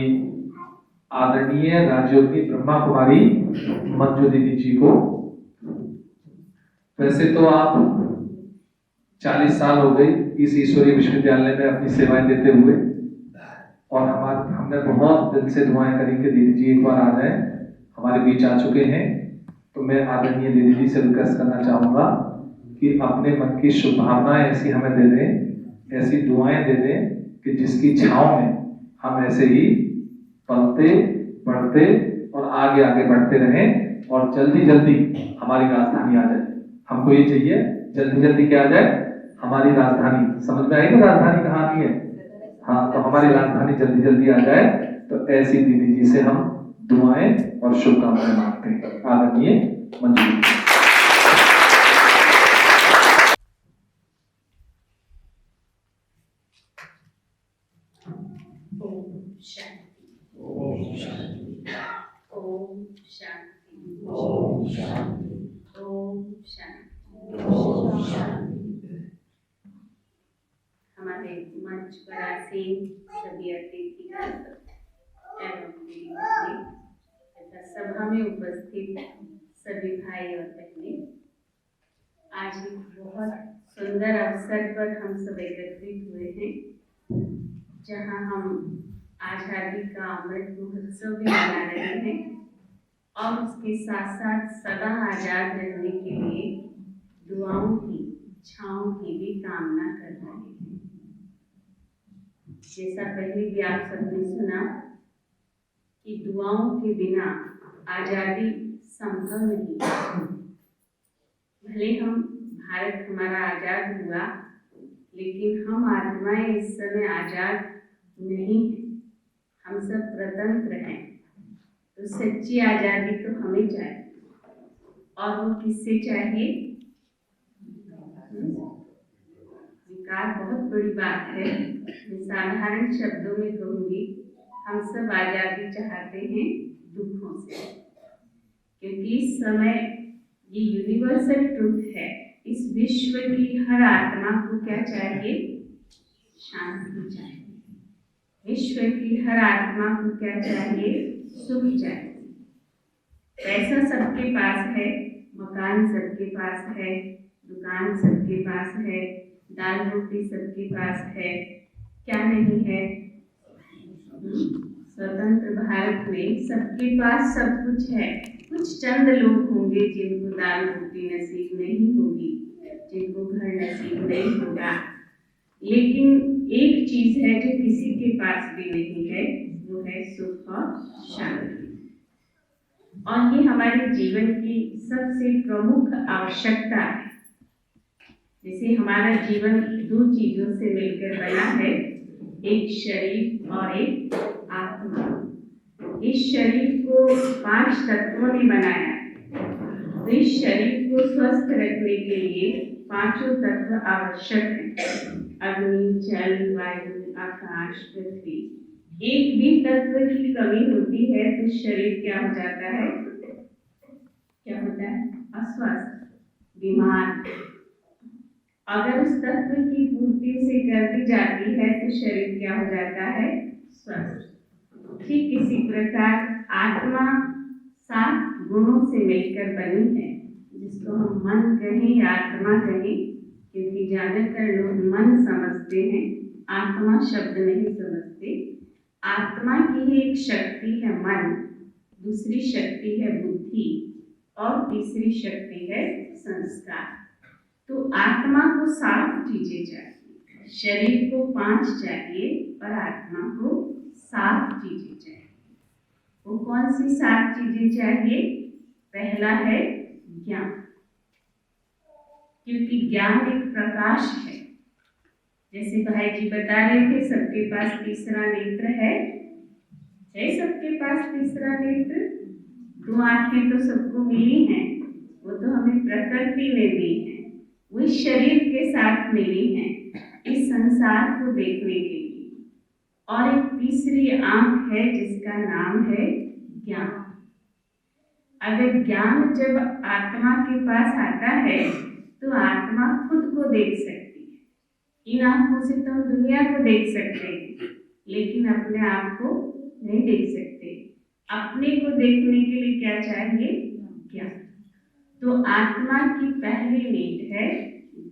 आदरणीय राजयोगी ब्रह्मा कुमारी मंजू दीदी जी को। वैसे तो आप 40 साल हो गए इस ईश्वरीय विश्वविद्यालय में अपनी सेवाएं देते हुए, और हमने बहुत दिल से दुआएं करी कि दीदी जी एक बार आ जाए, हमारे बीच आ चुके हैं। तो मैं आदरणीय दीदी जी से रिक्वेस्ट करना चाहूँगा कि अपने मन की शुभभावनाएं ऐसी हमें दे दें, ऐसी दुआएं दे दें कि जिसकी छाँव में हम ऐसे ही पलते बढ़ते और आगे आगे बढ़ते रहें, और जल्दी जल्दी हमारी राजधानी आ जाए। हमको ये चाहिए जल्दी जल्दी क्या आ जाए, हमारी राजधानी। समझ में आएगी राजधानी कहाँ की है? हाँ, तो हमारी राजधानी जल्दी जल्दी आ जाए। तो ऐसी दीदी जी से हम दुआएं और शुभकामनाएं मांगते हैं। आदरणीय मंजू। ओम शांति, ओम शांति, ओम शांति, ओम शांति, ओम शांति। हमारे मंच पर आसीन सभी अतिथिगण एवं दीदी तथा सभा में उपस्थित सभी भाई और बहनें, आज एक बहुत सुंदर अवसर पर हम सब एकत्रित हुए हैं, जहां हम आजादी का अमृत महोत्सव भी मना रहे हैं और उसके साथ साथ सदा आजाद रहने के लिए दुआओं की, छाँव की भी कामना कर रहे हैं। जैसा पहले भी आप सबने सुना कि दुआओं के बिना आज़ादी संभव नहीं। भले हम भारत हमारा आज़ाद हुआ, लेकिन हम आत्माएं इस समय आज़ाद नहीं हैं। हम सब स्वतंत्र हैं। तो सच्ची आज़ादी तो हमें चाहिए, और वो किससे चाहिए? विकार बहुत बड़ी बात है। मैं साधारण शब्दों में कहूँगी, हम सब आज़ादी चाहते हैं दुखों से, क्योंकि इस समय ये यूनिवर्सल ट्रूथ है। इस विश्व की हर आत्मा को क्या चाहिए? शांति चाहिए। विश्व की हर आत्मा को क्या चाहिए? सुख चाहिए। पैसा सबके पास है, मकान सबके पास है, दुकान सबके पास है, दाल रोटी सबके पास है, क्या नहीं है? स्वतंत्र भारत में सबके पास सब कुछ है। कुछ चंद लोग होंगे जिनको दाल रोटी नसीब नहीं होगी, जिनको घर नसीब नहीं होगा, लेकिन एक चीज है जो किसी के पास भी नहीं है, वो है सुख और शांति। और ये हमारे जीवन की सबसे प्रमुख आवश्यकता है। जैसे हमारा जीवन दो चीजों से मिलकर बना है, एक शरीर और एक आत्मा। इस शरीर को 5 तत्वों ने बनाया। तो इस शरीर को स्वस्थ रखने के लिए 5 तत्व आवश्यक हैं: अग्नि, जल, वायु, आकाश, पृथ्वी। एक भी तत्व की कमी होती है तो शरीर क्या हो जाता है? क्या होता है? अस्वस्थ, बीमार। अगर उस तत्व की पूर्ति से कर दी जाती है तो शरीर क्या हो जाता है? स्वस्थ। ठीक इसी प्रकार आत्मा 7 गुणों से मिलकर बनी है, जिसको हम मन कहें या आत्मा कहें, क्योंकि ज्यादातर लोग मन समझते हैं, आत्मा शब्द नहीं समझते। आत्मा की ही एक शक्ति है मन, दूसरी शक्ति है बुद्धि, और तीसरी शक्ति है संस्कार। तो आत्मा को 7 चीजें चाहिए, शरीर को 5 चाहिए और आत्मा को 7 चीजें चाहिए। वो कौन सी 7 चीजें चाहिए? पहला है ज्ञान, क्योंकि ज्ञान एक प्रकाश है। जैसे भाई जी बता रहे थे, सबके पास तीसरा नेत्र है। सबके पास तीसरा नेत्र? 2 आंखें तो सबको मिली हैं, वो तो हमें प्रकृति ने दी है, वो इस शरीर के साथ मिली हैं इस संसार को देखने के लिए। और एक तीसरी आंख है जिसका नाम है ज्ञान। अगर ज्ञान जब आत्मा के पास आता है तो आत्मा खुद को देख सकती है। इन आंखों से तो हम दुनिया को देख सकते हैं, लेकिन अपने आप को नहीं देख सकते। अपने को देखने के लिए क्या चाहिए? ज्ञान। तो आत्मा की पहली नीड है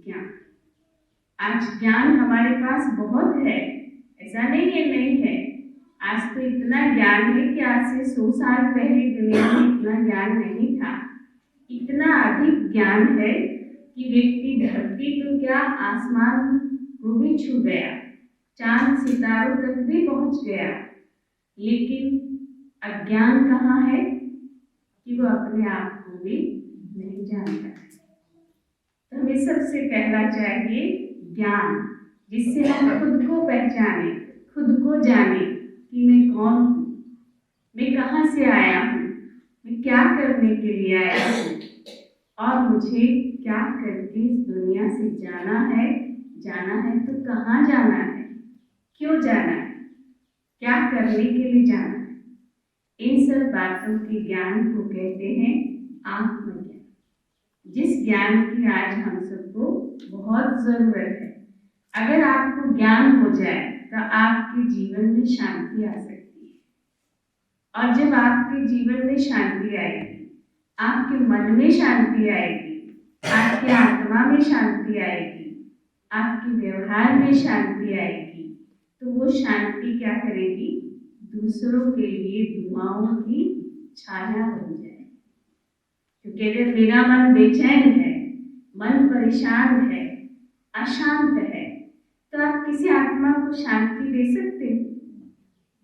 ज्ञान। आज ज्ञान हमारे पास बहुत है, ऐसा नहीं है नहीं है। आज तो इतना ज्ञान है कि आज से 100 साल पहले दुनिया में इतना ज्ञान नहीं था। इतना अधिक ज्ञान है कि व्यक्ति धरती तो क्या आसमान को भी छू गया, चांद सितारों तक भी पहुंच गया, लेकिन अज्ञान कहाँ है कि वो अपने आप को भी नहीं जानता। तो हमें सबसे पहला चाहिए ज्ञान, जिससे हम खुद को पहचाने, खुद को जाने कि मैं कौन हूँ, मैं कहाँ से आया हूँ, मैं क्या करने के लिए आया हूँ, और मुझे क्या करके इस दुनिया से जाना है तो कहाँ जाना है, क्यों जाना है, क्या करने के लिए जाना है। इन सब बातों के ज्ञान को कहते हैं आत्मज्ञान, जिस ज्ञान की आज हम सबको बहुत जरूरत है। अगर आपको ज्ञान हो जाए तो आपके जीवन में शांति आ सकती है, और जब आपके जीवन में शांति आएगी, आपके मन में शांति आएगी, आपकी आत्मा में शांति आएगी, आपके व्यवहार में शांति आएगी, तो वो शांति क्या करेगी? दूसरों के लिए दुआओं की छाया बन जाए। क्योंकि अगर मेरा मन बेचैन है, मन परेशान है, अशांत है, तो आप किसी आत्मा को शांति दे सकते हो?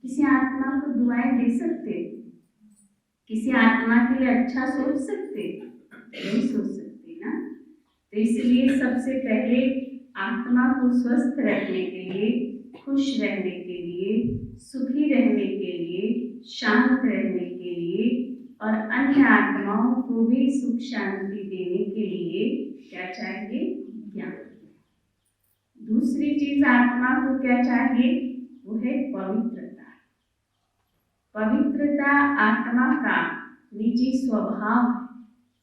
किसी आत्मा को दुआएं दे सकते? किसी आत्मा के लिए अच्छा सोच सकते? नहीं सोच सकते ना। तो इसलिए सबसे पहले आत्मा को स्वस्थ रखने के लिए, खुश रहने के लिए, सुखी रहने के लिए, शांत रहने के लिए और अन्य आत्माओं को भी सुख शांति देने के लिए क्या चाहिए? ज्ञान। दूसरी चीज आत्मा को क्या चाहिए? वो है पवित्रता। पवित्रता आत्मा का निजी स्वभाव है।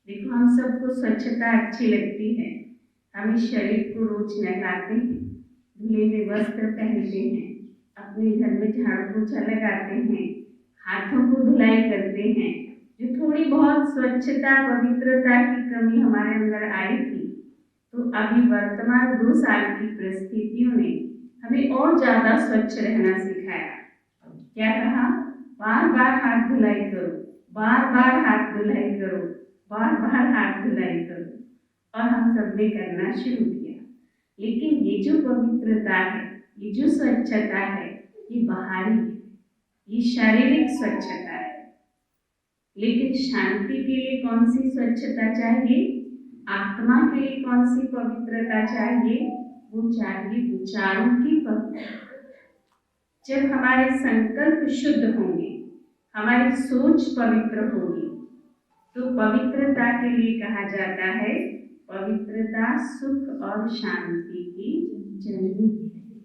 देखो, हम सबको स्वच्छता अच्छी लगती है। हम इस शरीर को रोज नहलाते हैं, धुले हुए वस्त्र पहनते हैं, अपने घर में झाड़ू पोछा लगाते हैं, हाथों को धुलाई करते हैं। जो थोड़ी बहुत स्वच्छता पवित्रता की कमी हमारे अंदर आई थी, तो अभी वर्तमान 2 साल की परिस्थितियों ने हमें और ज्यादा स्वच्छ रहना सिखाया। क्या कहा? बार बार हाथ धुलाई करो, बार बार हाथ धुलाई करो, बार बार हाथ धुलाई करो। और हम सब ने करना शुरू किया। लेकिन ये जो पवित्रता है, ये जो स्वच्छता है, ये बाहरी है, ये शारीरिक स्वच्छता है। लेकिन शांति के लिए कौन सी स्वच्छता चाहिए? आत्मा के लिए कौन सी पवित्रता चाहिए? वो चाहिए विचारों की पवित्रता। जब हमारे संकल्प शुद्ध होंगे, हमारी सोच पवित्र होगी, तो पवित्रता के लिए कहा जाता है पवित्रता सुख और शांति की जननी है।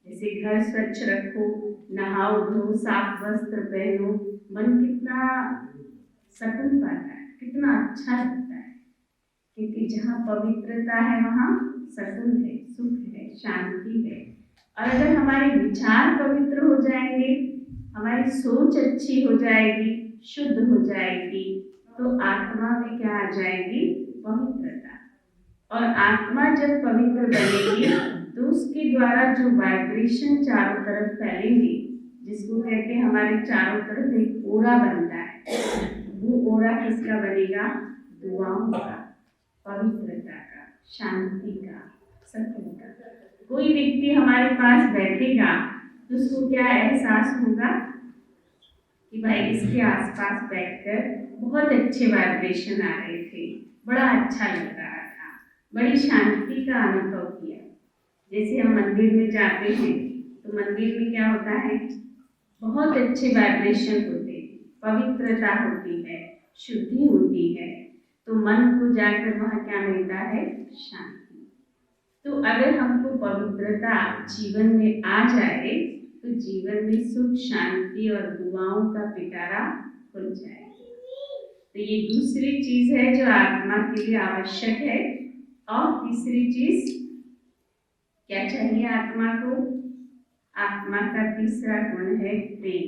जैसे घर स्वच्छ रखो, नहाओ धो, साफ वस्त्र पहनो, मन कितना सकून पाता है, कितना अच्छा लगता है। क्योंकि जहाँ पवित्रता है वहाँ सकून है, सुख है, शांति है। और अगर हमारे विचार पवित्र हो जाएंगे, हमारी सोच अच्छी हो जाएगी, शुद्ध हो जाएगी, तो आत्मा में क्या आ जाएगी? पवित्रता। और आत्मा जब पवित्र बनेगी तो उसके द्वारा जो वाइब्रेशन चारों तरफ फैलेंगे, जिसको कहते हैं हमारे चारों तरफ एक ओरा बनता है, वो ओरा किसका बनेगा? दुआओं का, पवित्रता का, शांति का, सत्य का। कोई व्यक्ति हमारे पास बैठेगा तो उसको क्या एहसास होगा कि भाई इसके आसपास बैठकर बहुत अच्छे वाइब्रेशन आ रहे थे, बड़ा अच्छा लग रहा था, बड़ी शांति का अनुभव किया। जैसे हम मंदिर में जाते हैं तो मंदिर में क्या होता है? बहुत अच्छे वाइब्रेशन होते हैं, पवित्रता होती है, शुद्धि होती है, तो मन को जाकर वहाँ क्या मिलता है? शांति। तो अगर हमको पवित्रता जीवन में आ जाए तो जीवन में सुख शांति और दुआओं का पिटारा खुल जाएगा। तो ये दूसरी चीज है जो आत्मा के लिए आवश्यक है। और तीसरी चीज क्या चाहिए आत्मा को? आत्मा का तीसरा गुण है प्रेम।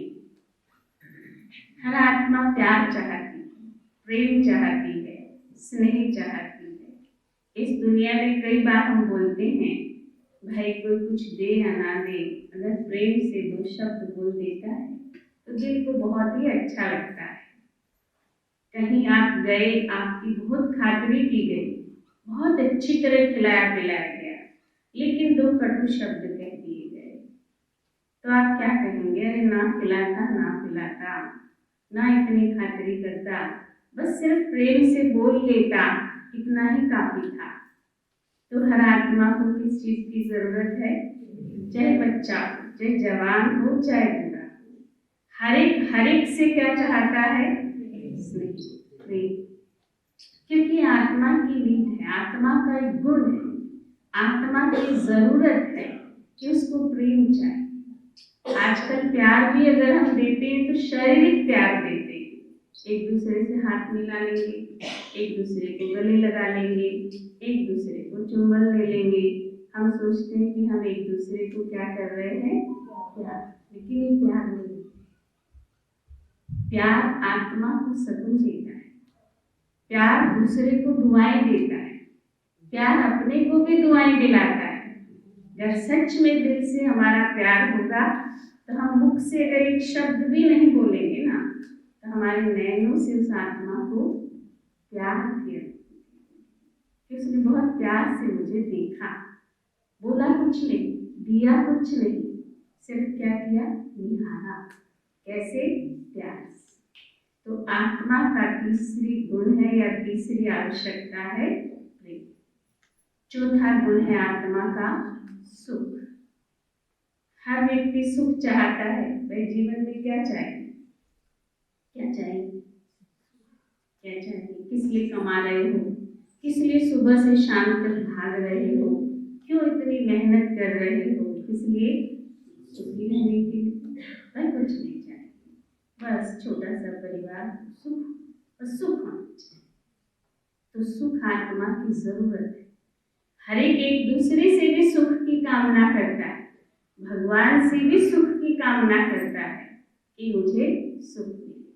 हर आत्मा प्यार चाहती है, प्रेम चाहती है, स्नेह चाहती है। इस दुनिया में कई बार हम बोलते हैं भाई कोई कुछ दे या ना दे, अगर प्रेम से 2 शब्द बोल देता है तो दिल को बहुत ही अच्छा लगता है। कहीं आप गए, आपकी बहुत खातिरी की गई, बहुत अच्छी तरह खिलाया पिलाया गया, लेकिन 2 कटु शब्द कह दिए गए, तो आप क्या कहेंगे? अरे ना खिलाता, ना पिलाता, ना इतनी खातिरी करता, बस सिर्फ प्रेम से बोल लेता, इतना ही काफी था। तो हर आत्मा को किस चीज की जरूरत है? चाहे बच्चा हो, चाहे जवान हो, चाहे बूढ़ा, हर एक से क्या चाहता है? प्रेम। क्योंकि आत्मा की नीड है, आत्मा का एक गुण है, आत्मा की जरूरत है कि उसको प्रेम चाहिए। आजकल प्यार भी अगर हम देते हैं तो शारीरिक प्यार देते हैं, एक दूसरे से हाथ मिला लेंगे, एक दूसरे को गले लगा लेंगे, एक दूसरे को चुंबन ले लेंगे। हम सोचते हैं कि हम एक दूसरे को क्या कर रहे हैं? प्यार। लेकिन ये प्यार नहीं। प्यार आत्मा को सकून देता है, प्यार दूसरे को दुआएं देता है, प्यार अपने को भी दुआएं दिलाता है। जब सच में दिल से हमारा प्यार होगा तो हम मुख से अगर एक शब्द भी नहीं बोलेंगे ना, तो हमारे नैनों से उस आत्मा को प्यार किया कि उसने बहुत प्यार से मुझे देखा, बोला कुछ नहीं, दिया कुछ नहीं, सिर्फ क्या किया, निहारा। कैसे, प्यार से। तो आत्मा का तीसरी गुण है या तीसरी आवश्यकता है प्रेम। चौथा गुण है आत्मा का सुख। हर व्यक्ति सुख चाहता है। भाई जीवन में क्या चाहिए, क्या चाहिए, क्या चाहिए? किस लिए कमा रहे हो, किस लिए सुबह से शाम तक भाग रहे हो, क्यों इतनी मेहनत कर रहे हो, किस लिए? सुखी रहने के लिए। भाई कुछ नहीं चाहिए, बस छोटा सा परिवार, सुख, बस सुख होना चाहिए। तो सुख आत्मा की जरूरत है। हर एक दूसरे से भी सुख की कामना करता है, भगवान से भी सुख की कामना करता है कि मुझे सुख मिले।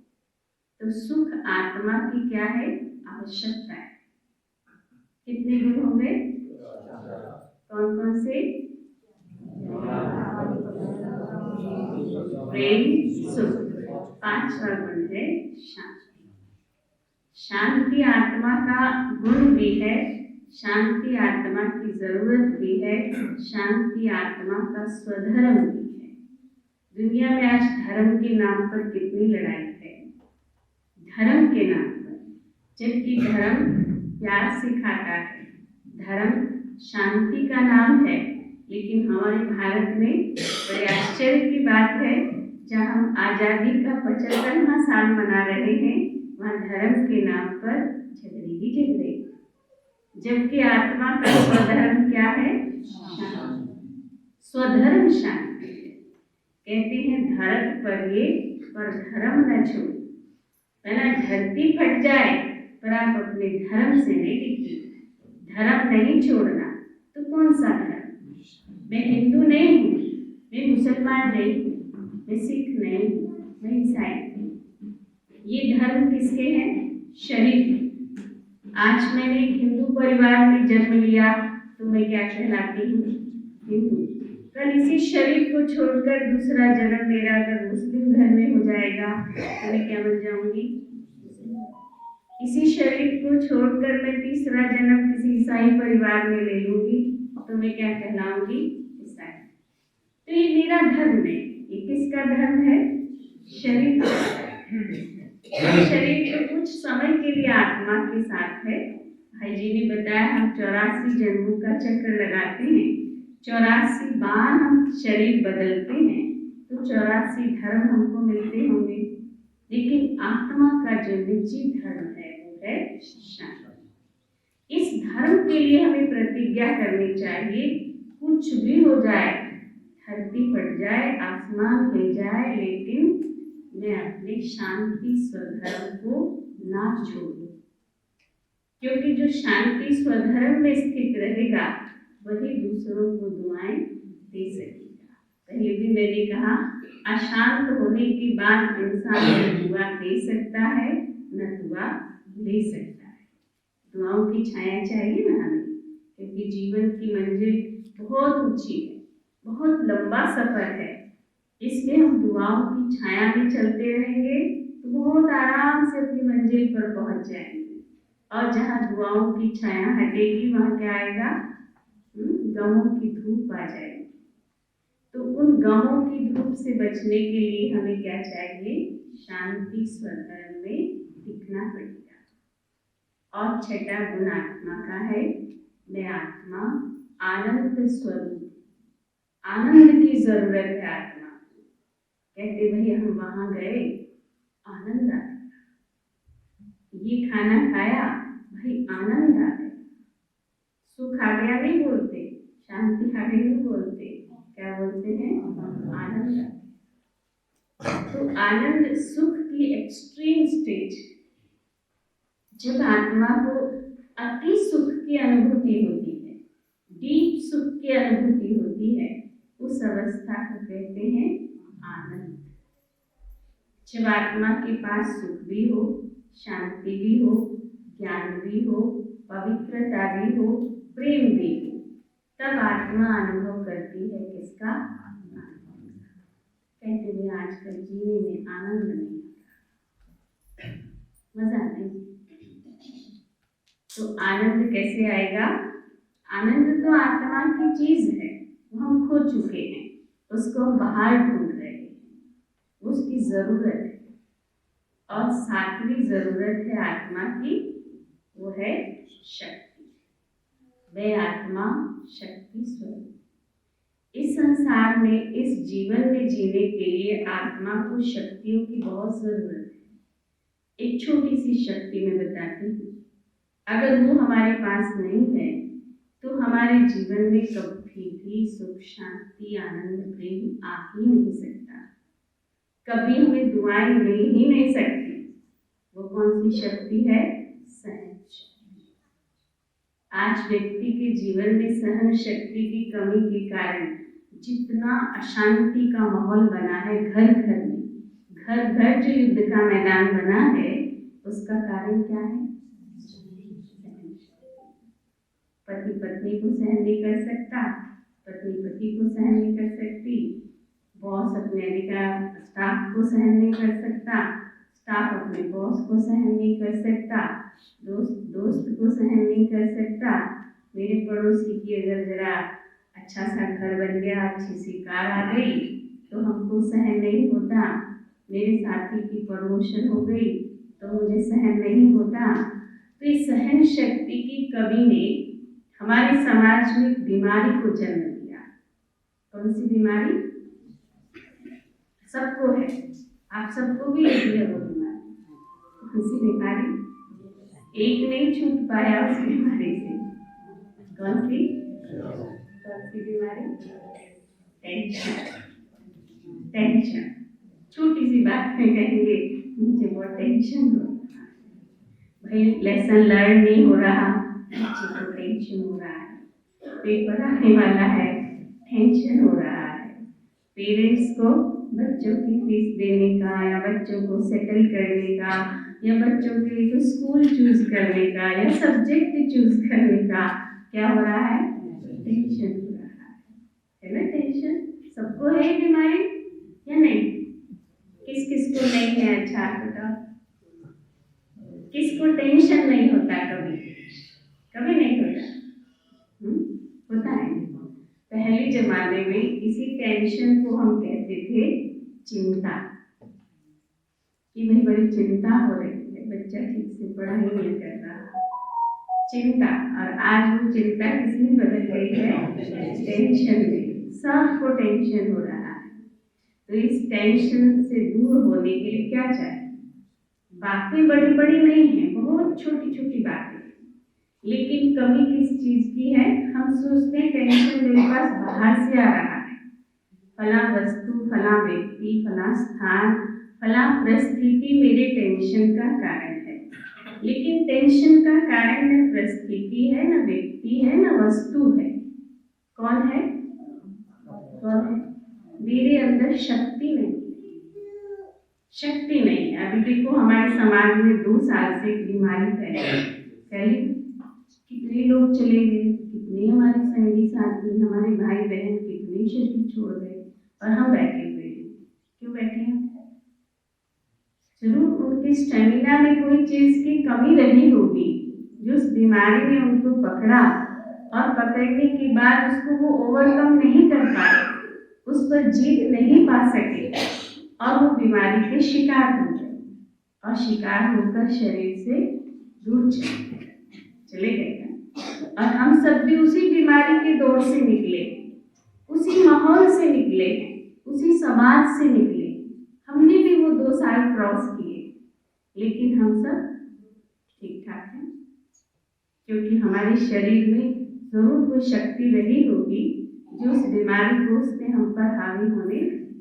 तो सुख आत्मा की क्या है, आवश्यकता है। कितने गुण हो गए, कौन कौन से? प्रेम, सुख। पांचवा गुण है शांति। शांति आत्मा का गुण भी है, शांति आत्मा की जरूरत भी है, शांति आत्मा का स्वधर्म भी है। दुनिया में आज धर्म के नाम पर कितनी लड़ाई है, धर्म के नाम पर, जबकि धर्म प्यार सिखाता है, धर्म शांति का नाम है। लेकिन हमारे भारत में बड़े आश्चर्य की बात है, जहाँ हम आज़ादी का 75वां साल मना रहे हैं, वहाँ धर्म के नाम पर झगड़े, जबकि आत्मा का स्वधर्म क्या है, शांति। स्वधर्म शांति है। कहते हैं धरत पर ये पर धर्म न छोड़। पहला धरती फट जाए पर आप अपने धर्म से नहीं टिके। धर्म नहीं छोड़ना। तो कौन सा धर्म? मैं हिंदू नहीं हूँ, मैं मुसलमान नहीं हूँ, मैं सिख नहीं हूँ, मैं ईसाई हूँ। ये धर्म किसके हैं? शरीर। आज मैंने एक हिंदू परिवार में जन्म लिया तो मैं क्या कहलाती हूँ? हिंदू। कल इसी शरीर को छोड़कर दूसरा जन्म मेरा अगर मुस्लिम घर में हो जाएगा तो मैं क्या बन जाऊंगी? इसी शरीर को छोड़कर मैं तीसरा जन्म किसी ईसाई परिवार में ले लूंगी तो मैं क्या कहलाऊंगी? ईसाई। तो ये मेरा धर्म नहीं, ये किसका धर्म है? शरीर का। शरीर तो कुछ समय के लिए आत्मा के साथ है। भाई जी ने बताया हम 84 जन्मों का चक्र लगाते हैं, 84 बार हम शरीर बदलते हैं, तो 84 धर्म हमको मिलते होंगे। लेकिन आत्मा का जो निजी धर्म है वो है शांति। इस धर्म के लिए हमें प्रतिज्ञा करनी चाहिए, कुछ भी हो जाए, धरती फट जाए, आसमान ले जाए, लेकिन मैं अपने शांति स्वधर्म को ना छोड़ूं। क्योंकि जो शांति स्वधर्म में स्थित रहेगा वही दूसरों को दुआएं दे सकेगा। पहले भी मैंने कहा, अशांत होने के बाद इंसान न दुआ दे सकता है न दुआ ले सकता है। दुआओं की छाया चाहिए ना हमें, क्योंकि जीवन की मंजिल बहुत ऊंची है, बहुत लंबा सफर है। इसलिए हम दुआओं की छाया में चलते रहेंगे तो बहुत आराम से अपनी मंजिल पर पहुंच जाएंगे। और जहाँ दुआओं की छाया हटेगी वहाँ क्या आएगा? गमों की धूप आ जाएगी। तो उन गमों की धूप से बचने के लिए हमें क्या चाहिए? शांति स्वधर्म में टिकना पड़ेगा। और छठा गुण आत्मा का है, मैं आत्मा आनंद स्वरूप। आनंद की जरूरत है आत्मा को। कहते भाई हम वहां गए, आनंद आ गया, ये खाना खाया, भाई आनंद आ गया, सुख आ गया नहीं बोलते, शांति आ गई नहीं बोलते, क्या बोलते हैं? आनंद आ गया। तो आनंद सुख की एक्सट्रीम स्टेज। जब आत्मा को अति सुख की अनुभूति होती है, डीप सुख की अनुभूति होती है, उस अवस्था को कहते हैं आनंद। जब आत्मा के पास सुख भी हो, शांति भी हो, ज्ञान भी हो, पवित्रता भी हो, प्रेम भी हो, तब आत्मा अनुभव करती है किसका? कहते हुए आजकल जीने में आनंद नहीं आता, मजा नहीं। तो आनंद कैसे आएगा? आनंद तो आत्मा की चीज है, वो हम खो चुके हैं, उसको उसको हम बाहर ढूंढ रहे हैं, उसकी जरूरत है। और सातवीं जरूरत है आत्मा की, वो है शक्ति। वह आत्मा शक्ति स्वरूप। इस संसार में, इस जीवन में जीने के लिए आत्मा को शक्तियों की बहुत जरूरत है। एक छोटी सी शक्ति मैं बताती हूँ, अगर वो हमारे पास नहीं है तो हमारे जीवन में कभी भी सुख, शांति, आनंद, प्रेम आ ही नहीं सकता। कभी हमें दुआएं मिल ही नहीं सकती। वो कौन सी शक्ति है? सहन शक्ति। आज व्यक्ति के जीवन में सहन शक्ति की कमी के कारण जितना अशांति का माहौल बना है, घर घर में, घर घर जो युद्ध का मैदान बना है, उसका कारण क्या है? पति पत्नी को सहन नहीं कर सकता, पत्नी पति को सहन नहीं कर सकती, बॉस अपने अधिकार स्टाफ को सहन नहीं कर सकता, स्टाफ अपने बॉस को सहन नहीं कर सकता, दोस्त दोस्त को सहन नहीं कर सकता। मेरे पड़ोसी की अगर जरा अच्छा सा घर बन गया, अच्छी सी कार आ गई तो हमको सहन नहीं होता। मेरे साथी की प्रमोशन हो गई तो मुझे सहन नहीं होता। तो इस सहन शक्ति की कमी ने हमारे समाज में एक बीमारी को जन्म दिया। कौन सी बीमारी? सबको है, आप सबको भी लगी है वो बीमारी। कौन सी बीमारी? एक नहीं छूट पाया उस बीमारी से। कौन सी बीमारी? टेंशन। टेंशन। छोटी सी बात में कहेंगे मुझे बहुत टेंशन हो रहा है, भाई लेसन लर्न नहीं हो रहा, बच्चे को टेंशन हो रहा है, पेपर आने वाला है, टेंशन हो रहा है। पेरेंट्स को बच्चों की फीस देने का, या बच्चों को सेटल करने का, या बच्चों के लिए स्कूल चूज करने का, या सब्जेक्ट चूज करने का क्या हो रहा है? टेंशन हो रहा है ना? टेंशन सबको है बीमारी या नहीं? किस किस को नहीं है? अच्छा बताओ, किसको टेंशन नहीं होता? कभी कभी नहीं होता? होता है। पहले जमाने में इसी टेंशन को हम कहते थे चिंता, कि भाई बड़ी चिंता हो रही है, बच्चा ठीक से पढ़ाई नहीं कर रहा, चिंता। और आज वो चिंता किसमें बदल गई है? टेंशन में। सबको टेंशन हो रहा है। तो इस टेंशन से दूर होने के लिए क्या चाहिए? बातें बड़ी बड़ी नहीं है, बहुत छोटी छोटी बातें, लेकिन कमी किस चीज की है? हम सोचते हैं टेंशन मेरे पास बाहर से आ रहा है, फला वस्तु, फला व्यक्ति, फला स्थान, फला परिस्थिति मेरे टेंशन का कारण है। लेकिन टेंशन का कारण न परिस्थिति है, न व्यक्ति है, न वस्तु है। कौन है? कौन है? मेरे अंदर शक्ति नहीं, शक्ति नहीं है। अभी देखो हमारे समाज में 2 साल से एक बीमारी फैली, कितने लोग चले गए, कितने हमारे संगी साथी, हमारे भाई बहन कितने शरीर छोड़ गए, और हम बैठे हुए हैं। क्यों बैठे हैं? जरूर उनके स्टेमिना में कोई चीज की कमी रही होगी, जो उस बीमारी ने उनको पकड़ा, और पकड़ने के बाद उसको वो ओवरकम नहीं कर पाए, उस पर जीत नहीं पा सके, और वो बीमारी के शिकार हो गए, और शिकार होकर शरीर से दूर चले गए। और हम सब भी उसी बीमारी के दौर से निकले, उसी माहौल से निकले, उसी समाज से निकले। हमने भी वो 2 साल क्रॉस किए, लेकिन हम सब ठीक ठाक हैं, क्योंकि हमारे शरीर में जरूर कोई शक्ति रही होगी जो उस बीमारी को उसने हम पर हावी होने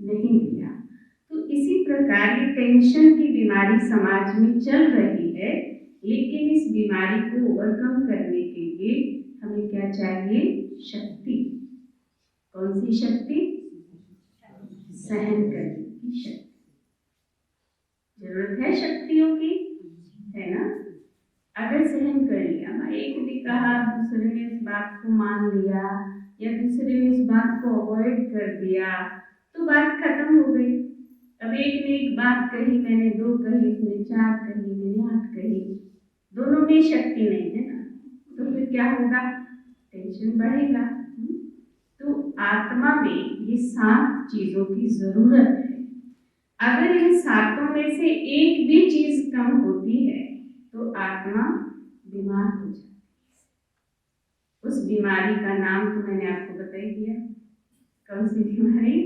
नहीं दिया। तो इसी प्रकार ये टेंशन की बीमारी समाज में चल रही है, लेकिन इस बीमारी को ओवरकम करने के लिए हमें क्या चाहिए? शक्ति। कौन सी शक्ति? सहन करने की शक्ति। जरूरत है शक्तियों की, है ना? अगर सहन कर लिया, एक भी कहा, दूसरे ने इस बात को मान लिया, या दूसरे ने इस बात को अवॉइड कर दिया, तो बात खत्म हो गई। अब एक ने एक बात कही, मैंने 2 कही, उसने 4 कही, मैंने 8 कही, दोनों में शक्ति नहीं है ना, तो फिर क्या होगा? टेंशन बढ़ेगा। तो आत्मा में ये 7 चीजों की जरूरत है। अगर इन 7 में से एक भी चीज कम होती है तो आत्मा बीमार हो जाती है। उस बीमारी का नाम तो मैंने आपको बता ही दिया। कौन सी बीमारी?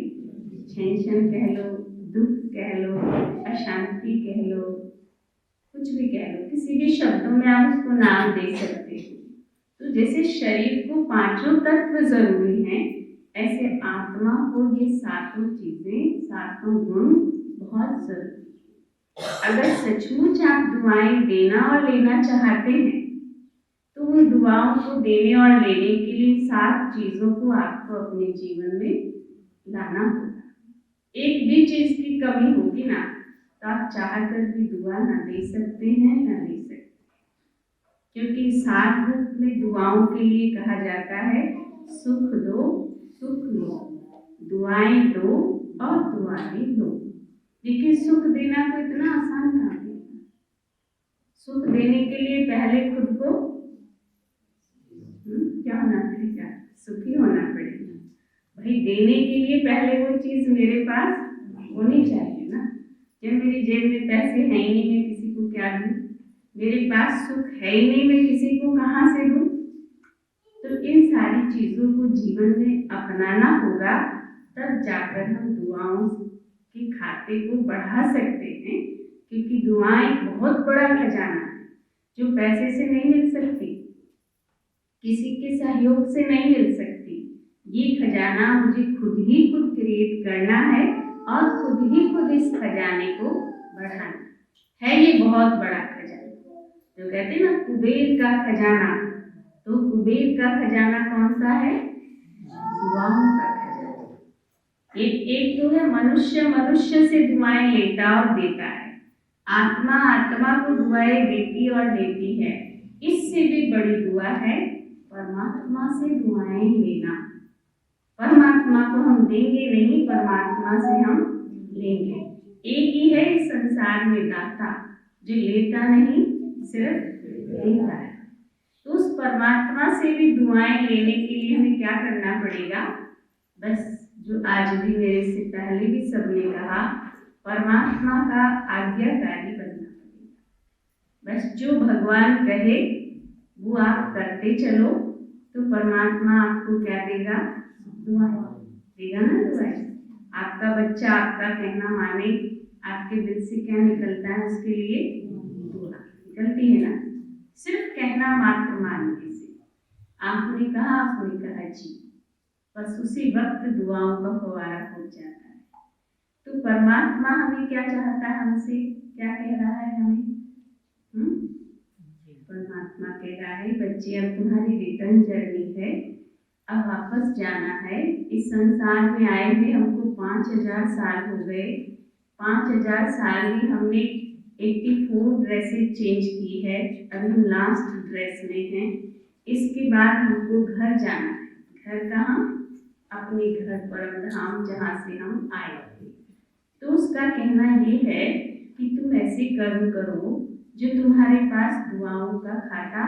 टेंशन कह लो, दुख कह लो, अशांति कह लो, कुछ भी कह लो, किसी भी शब्दों में आप उसको नाम दे सकते हो। तो जैसे शरीर को 5 तत्व जरूरी हैं, ऐसे आत्मा को ये 7 चीजें, 7 गुण बहुत जरूरी है। अगर सचमुच आप दुआएं देना और लेना चाहते हैं तो उन दुआओं को देने और लेने के लिए 7 चीजों को आपको अपने जीवन में लाना होगा। एक भी चीज की कमी होगी ना तो आप चाहकर भी दुआ ना दे सकते हैं, ना ले सकते, क्योंकि 7 रूप में दुआओं के लिए कहा जाता है सुख दो, सुख लो, दुआएं दो और दुआएं लो। लेकिन सुख देना तो इतना आसान काम है। सुख देने के लिए पहले खुद को क्या होना पड़ेगा? सुखी होना पड़ेगा। भाई देने के लिए पहले वो चीज मेरे पास होनी चाहिए ना। जब मेरी जेब में पैसे हैं ही नहीं, मैं किसी को क्या दूं? मेरे पास सुख है ही नहीं, मैं किसी को कहाँ से दूं? तो इन सारी चीजों को जीवन में अपनाना होगा, तब जाकर हम दुआओं के खाते को बढ़ा सकते हैं। क्योंकि दुआएं एक बहुत बड़ा खजाना है जो पैसे से नहीं मिल सकती, किसी के सहयोग से नहीं मिल सकती। ये खजाना मुझे खुद क्रिएट करना है और खुद इस खजाने को बढ़ाना है। ये बहुत बड़ा खजाना जो कहते हैं ना कुबेर का खजाना, तो कुबेर का खजाना कौन सा है? दुआओं का खजाना। एक तो है मनुष्य से दुआएं लेता और देता है, आत्मा को दुआएं देती और लेती है। इससे भी बड़ी दुआ है परमात्मा से दुआएं लेना। परमात्मा को हम देंगे नहीं, परमात्मा से हम लेंगे। एक ही है इस संसार में दाता, जो लेता नहीं सिर्फ देता है। तो उस परमात्मा से भी दुआएं लेने के लिए हमें क्या करना पड़ेगा? बस जो आज भी मेरे से पहले भी सबने कहा, परमात्मा का आज्ञाकारी बनना पड़ेगा। बस जो भगवान कहे वो आप करते चलो, तो परमात्मा आपको क्या देगा? दुआएं देगा ना। दुआएं आपका बच्चा आपका कहना माने, आपके दिल से क्या निकलता है उसके लिए दुआ निकलती है ना। सिर्फ कहना मात्र मानने से, आपने कहा जी, बस उसी वक्त दुआओं का फवारा हो जाता है। तो परमात्मा हमें क्या चाहता है? हमसे क्या कह रहा है हमें? परमात्मा कह रहा है बच्चे अब तुम्हारी रिटर्न जर्नी है, अब वापस जाना है। इस संसार में आए हुए हमको 5000 साल हो गए। 5000 साल में हमने 84 ड्रेसेस चेंज की है, अभी हम लास्ट ड्रेस में हैं। इसके बाद हमको घर जाना है। घर कहाँ? अपने घर परम धाम जहाँ से हम आए थे। तो उसका कहना ये है कि तुम ऐसे कर्म करो जो तुम्हारे पास दुआओं का खाता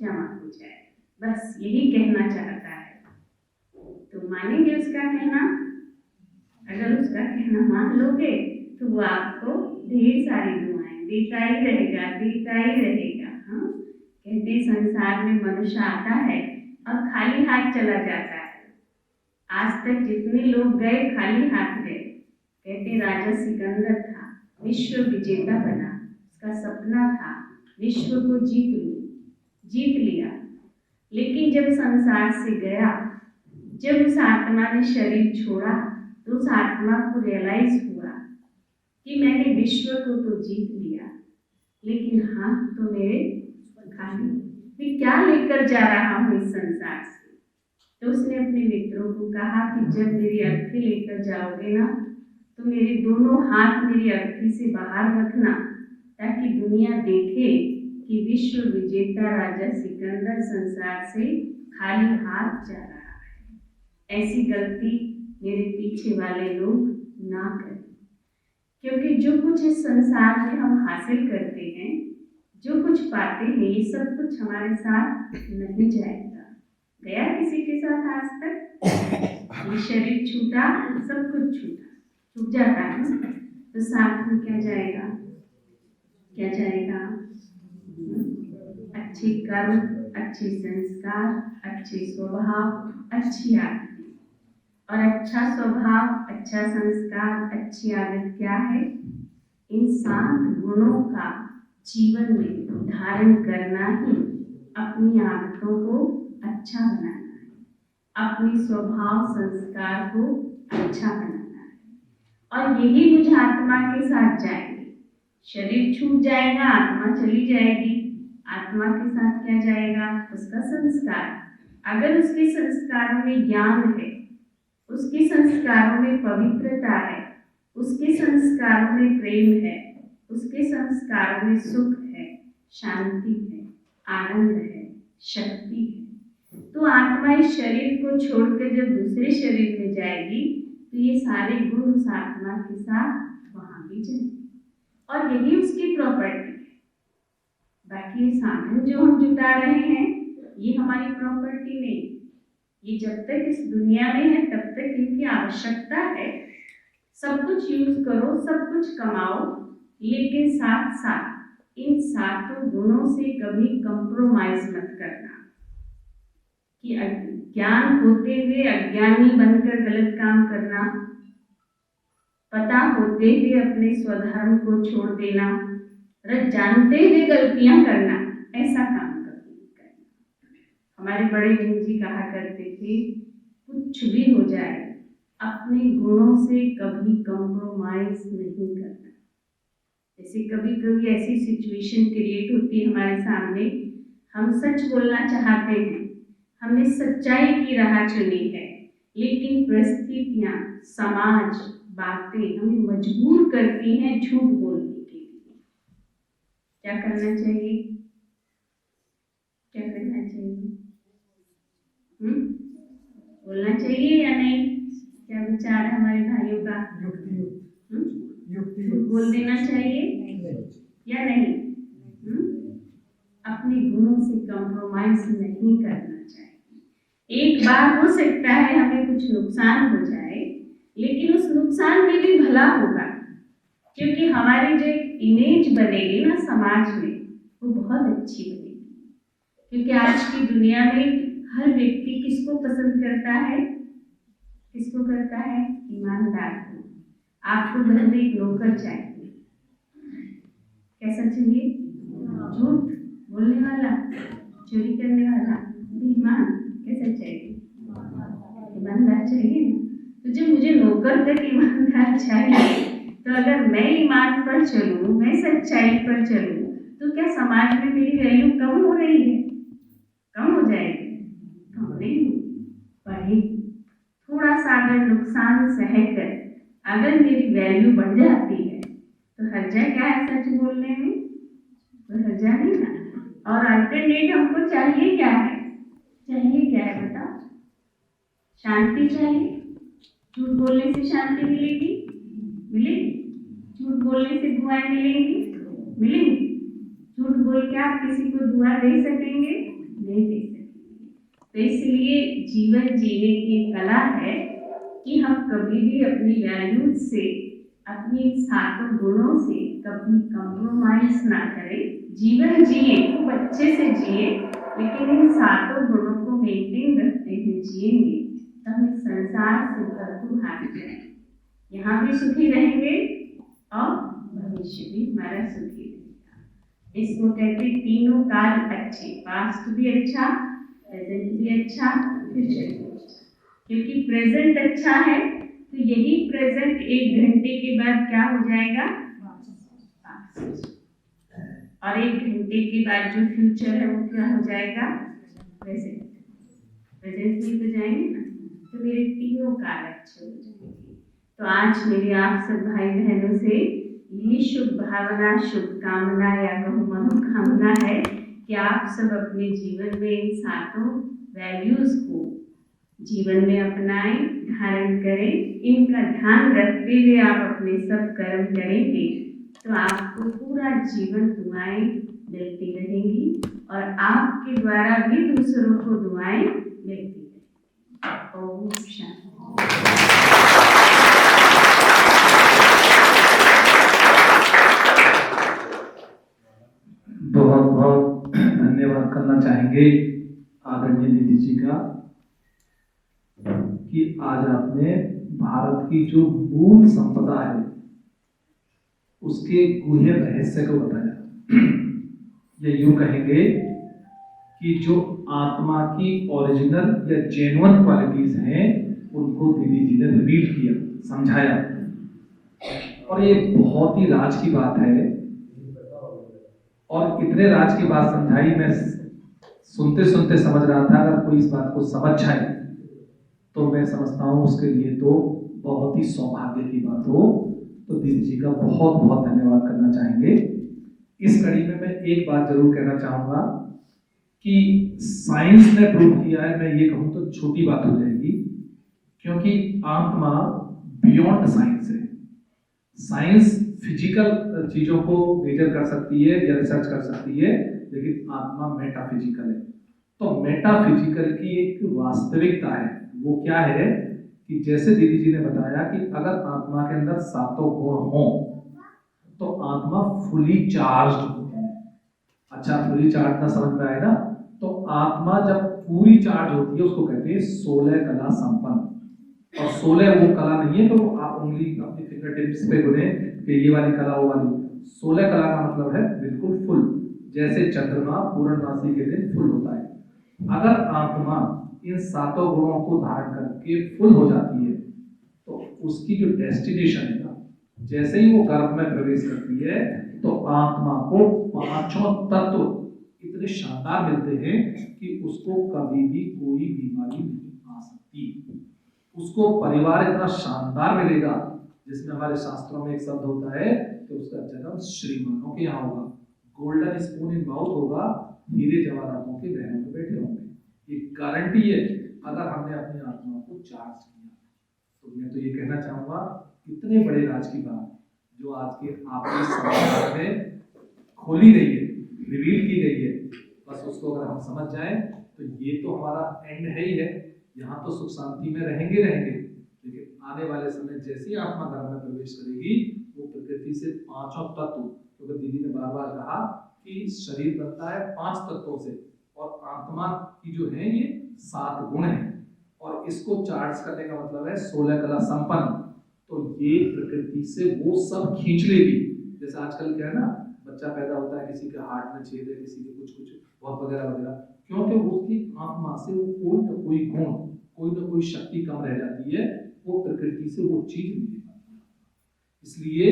जमा हो जाए। बस यही कहना चाहता है। तो मानेंगे उसका कहना? अगर उसका कहना मान लोगे तो वो आपको ढेर सारी दुआएं देता ही रहेगा। हाँ, कहते संसार में मनुष्य आता है और खाली हाथ चला जाता है। आज तक जितने लोग गए खाली हाथ गए। कहते राजा सिकंदर था, विश्व विजेता बना, उसका सपना था विश्व को जीत लिया। लेकिन जब संसार से गया, जब उस आत्मा ने शरीर छोड़ा, तो उस आत्मा को रियलाइज हुआ कि मैंने विश्व को तो जीत लिया, लेकिन हाथ तो मेरे खाली, मैं क्या लेकर जा रहा हूँ इस संसार से। तो उसने अपने मित्रों को कहा कि जब मेरी अर्थी लेकर जाओगे ना, तो मेरे दोनों हाथ मेरी अर्थी से बाहर रखना, ताकि दुनिया देखे कि विश्व विजेता राजा सिकंदर संसार से खाली हाथ जा रहा है। ऐसी गलती मेरे पीछे वाले लोग ना करें, क्योंकि जो कुछ इस संसार में हम हासिल करते हैं, जो कुछ पाते हैं, ये सब कुछ हमारे साथ नहीं जाएगा। गया किसी के साथ आज तक? ये शरीर छूटा, सब कुछ छूटा, छूट जाता है ना, तो साथ में क्या जाएगा, क्या जाएगा? अच्छे कर्म, अच्छे संस्कार, अच्छे स्वभाव, अच्छी आदत। और अच्छा स्वभाव, अच्छा संस्कार, अच्छी आदत क्या है? इन 7 गुणों का जीवन में धारण करना ही अपनी आदतों को अच्छा बनाना है, अपनी स्वभाव संस्कार को अच्छा बनाना है। और यही मुझ आत्मा के साथ जाएंगे। शरीर छूट जाएगा, आत्मा चली जाएगी। आत्मा के साथ क्या जाएगा? उसका संस्कार। अगर उसके संस्कारों में ज्ञान है, उसके संस्कारों में पवित्रता है, उसके संस्कारों में प्रेम है, उसके संस्कारों में सुख है, शांति है, आनंद है, शक्ति है, तो आत्मा इस शरीर को छोड़कर जब दूसरे शरीर में जाएगी तो ये सारे गुण उस आत्मा के साथ वहां भी जाएंगे। और यही उसकी प्रॉपर्टी है। बाकी ये साधन जो हम जुटा रहे हैं ये हमारी प्रॉपर्टी नहीं। ये जब तक इस दुनिया में है तब तक इनकी आवश्यकता है। सब कुछ यूज करो, सब कुछ कमाओ, लेकिन साथ साथ इन 7 गुणों से कभी कंप्रोमाइज मत करना कि ज्ञान होते हुए अज्ञानी बनकर गलत काम करना, पता होते हुए अपने स्वधर्म को छोड़ देना, जानते हुए गलतियां करना, ऐसा काम कभी नहीं करना। हमारे बड़े जी कहा करते थे, कुछ भी हो जाए अपने गुणों से कभी कंप्रोमाइज नहीं करना। जैसे कभी कभी ऐसी सिचुएशन क्रिएट होती है हमारे सामने, हम सच बोलना चाहते हैं, हमने सच्चाई की राह चुनी है, लेकिन परिस्थितियां, समाज, बातें हमें मजबूर करती हैं झूठ बोलने के लिए। क्या करना चाहिए? क्या करना चाहिए? बोलना चाहिए या नहीं? क्या विचार है हमारे भाइयों का? झूठ बोल देना चाहिए या नहीं? अपने गुणों से कंप्रोमाइज नहीं करना चाहिए। एक बार हो सकता है हमें कुछ नुकसान हो जाए, लेकिन उस नुकसान में भी भला होगा, क्योंकि हमारी जो एक इमेज बनेगी ना समाज में, वो बहुत अच्छी बनेगी। क्योंकि आज की दुनिया में हर व्यक्ति किसको पसंद करता है? किसको करता है? ईमानदार को। आपको घर में एक नौकर चाहिए, कैसा चाहिए? झूठ बोलने वाला, चोरी करने वाला, बेईमान, कैसा चाहिए? ईमानदार चाहिए ना। तो जब मुझे नौकर तक ईमानदार चाहिए, तो अगर मैं ईमान पर चलूं, मैं सच्चाई पर चलूं, तो क्या समाज में मेरी वैल्यू कम हो रही है? कम हो जाएगी? कम नहीं, बढ़ेगी। थोड़ा सा अगर नुकसान सहकर अगर मेरी वैल्यू बढ़ जाती है तो हर्जा क्या है सच बोलने में? कोई हर्जा नहीं ना। और अल्टरनेट हमको चाहिए क्या है? चाहिए क्या है बताओ? शांति चाहिए। झूठ बोलने से शांति मिलेगी? मिलेगी। झूठ बोलने से दुआएं मिलेंगी? मिलेंगी। झूठ बोल के आप किसी को दुआ दे सकेंगे? नहीं दे सकेंगे। तो इसलिए जीवन जीने की कला है कि हम कभी भी अपनी वैल्यूज से, अपनी 7 गुणों से कभी कंप्रोमाइज ना करें। जीवन जिए, खूब अच्छे से जिए, लेकिन इन 7 गुणों को मेंटेन रखते हुए जिएंगे तो हम इस संसार से भरपूर हाथ जाएंगे। यहाँ भी सुखी रहेंगे और भविष्य भी हमारा सुखी रहेगा। इसको कहते तीनों काल अच्छे, पास्ट भी अच्छा, प्रेजेंट भी अच्छा, फ्यूचर भी अच्छा। क्योंकि प्रेजेंट अच्छा है तो यही प्रेजेंट 1 घंटे के बाद क्या हो जाएगा? और 1 घंटे के बाद जो फ्यूचर है वो क्या हो जाएगा? प्रेजेंट। प्रेजेंट में तो जाएंगे ना, तो मेरे तीनों काल अच्छे हो जाएंगे। तो आज मेरे आप सब भाई बहनों से ये शुभ भावना, शुभकामना या मनोकामना है कि आप सब अपने जीवन में इन 7 वैल्यूज को जीवन में अपनाएं, धारण करें। इनका ध्यान रखते हुए आप अपने सब कर्म करेंगे तो आपको पूरा जीवन दुआएं मिलती रहेंगी और आपके द्वारा भी दूसरों को दुआएं मिलती रहेंगी। ओम शांति। बहुत बहुत धन्यवाद करना चाहेंगे आदरणीय दीदी जी का कि आज आपने भारत की जो मूल संपदा है उसके गूढ़ रहस्य को बताया। ये यूं कहेंगे कि जो आत्मा की ओरिजिनल या जेन्युइन क्वालिटीज हैं उनको दीदी जी ने रिवील किया, समझाया। और ये बहुत ही राज की बात है और इतने राज की बात समझाई, मैं सुनते सुनते समझ रहा था अगर कोई इस बात को समझ जाए तो मैं समझता हूँ उसके लिए तो बहुत ही सौभाग्य की बात हो। तो दीदी जी का बहुत बहुत धन्यवाद करना चाहेंगे। इस कड़ी में मैं एक बात जरूर कहना चाहूँगा कि साइंस ने प्रूव किया है, मैं ये कहूँ तो छोटी बात हो जाएगी, क्योंकि आत्मा बियॉन्ड साइंस है। साइंस फिजिकल चीजों को मेजर कर सकती है या रिसर्च कर सकती है, लेकिन आत्मा मेटाफिजिकल है। तो मेटाफिजिकल की एक वास्तविकता है, वो क्या है कि जैसे दीदी जी ने बताया कि अगर आत्मा के अंदर सातों गुण हों तो आत्मा फुली चार्ज होती है। अच्छा, फुली चार्ज ना समझ में आए ना, तो आत्मा जब पूरी चार्ज होती है उसको कहते हैं 16 कला संपन्न। और 16 वो कला नहीं है तो आप उंगली अपनी फिंगर टिप्स पे गुने कि ये वाली कला वो वाली। 16 कला का मतलब है बिल्कुल फुल, जैसे चंद्रमा पूर्णमासी के दिन फुल होता है। अगर आत्मा इन सातों गुणों को धारण करके फुल हो जाती है तो उसकी जो डेस्टिनेशन है ना, जैसे ही वो गर्भ में प्रवेश करती है तो आत्मा को पांचों तत्व इतने शानदार मिलते हैं कि उसको कभी भी कोई बीमारी नहीं आ सकती। उसको परिवार इतना शानदार मिलेगा जिसमें हमारे शास्त्रों में एक शब्द होता है कि उसका जन्म श्रीमानों के यहाँ होगा, गोल्डन स्पून इन माउथ होगा, हीरे जवाहरातों के बहनों में बैठे होंगे। ये गारंटी है अगर हमने अपनी आत्मा को चार्ज किया। तो मैं तो ये कहना चाहूंगा, इतने बड़े राज की बात जो आज के आपके समाज में खोली गई है, रिवील की गई है, बस उसको अगर हम समझ जाएं तो ये तो हमारा एंड है ही है। यहाँ तो सुख शांति में रहेंगे, लेकिन आने वाले समय जैसे ही आत्मा घर में प्रवेश करेगी वो प्रकृति से पांचों तत्व, क्योंकि दीदी ने बार बार कहा कि शरीर बनता है 5 तत्वों से और आत्मा की जो है ये 7 गुण है, और इसको चार्ज करने का मतलब है 16 कला संपन्न। तो ये प्रकृति से वो सब खींच लेगी। जैसे आजकल क्या है ना, बच्चा पैदा होता है, किसी के हार्ट में छेद है, किसी के कुछ बहुत वगैरह वगैरह, क्योंकि उसकी आत्मा से वो कोई ना कोई गुण, कोई ना कोई शक्ति कम रह जाती है, वो प्रकृति से वो चीज नहीं दे पाती। इसलिए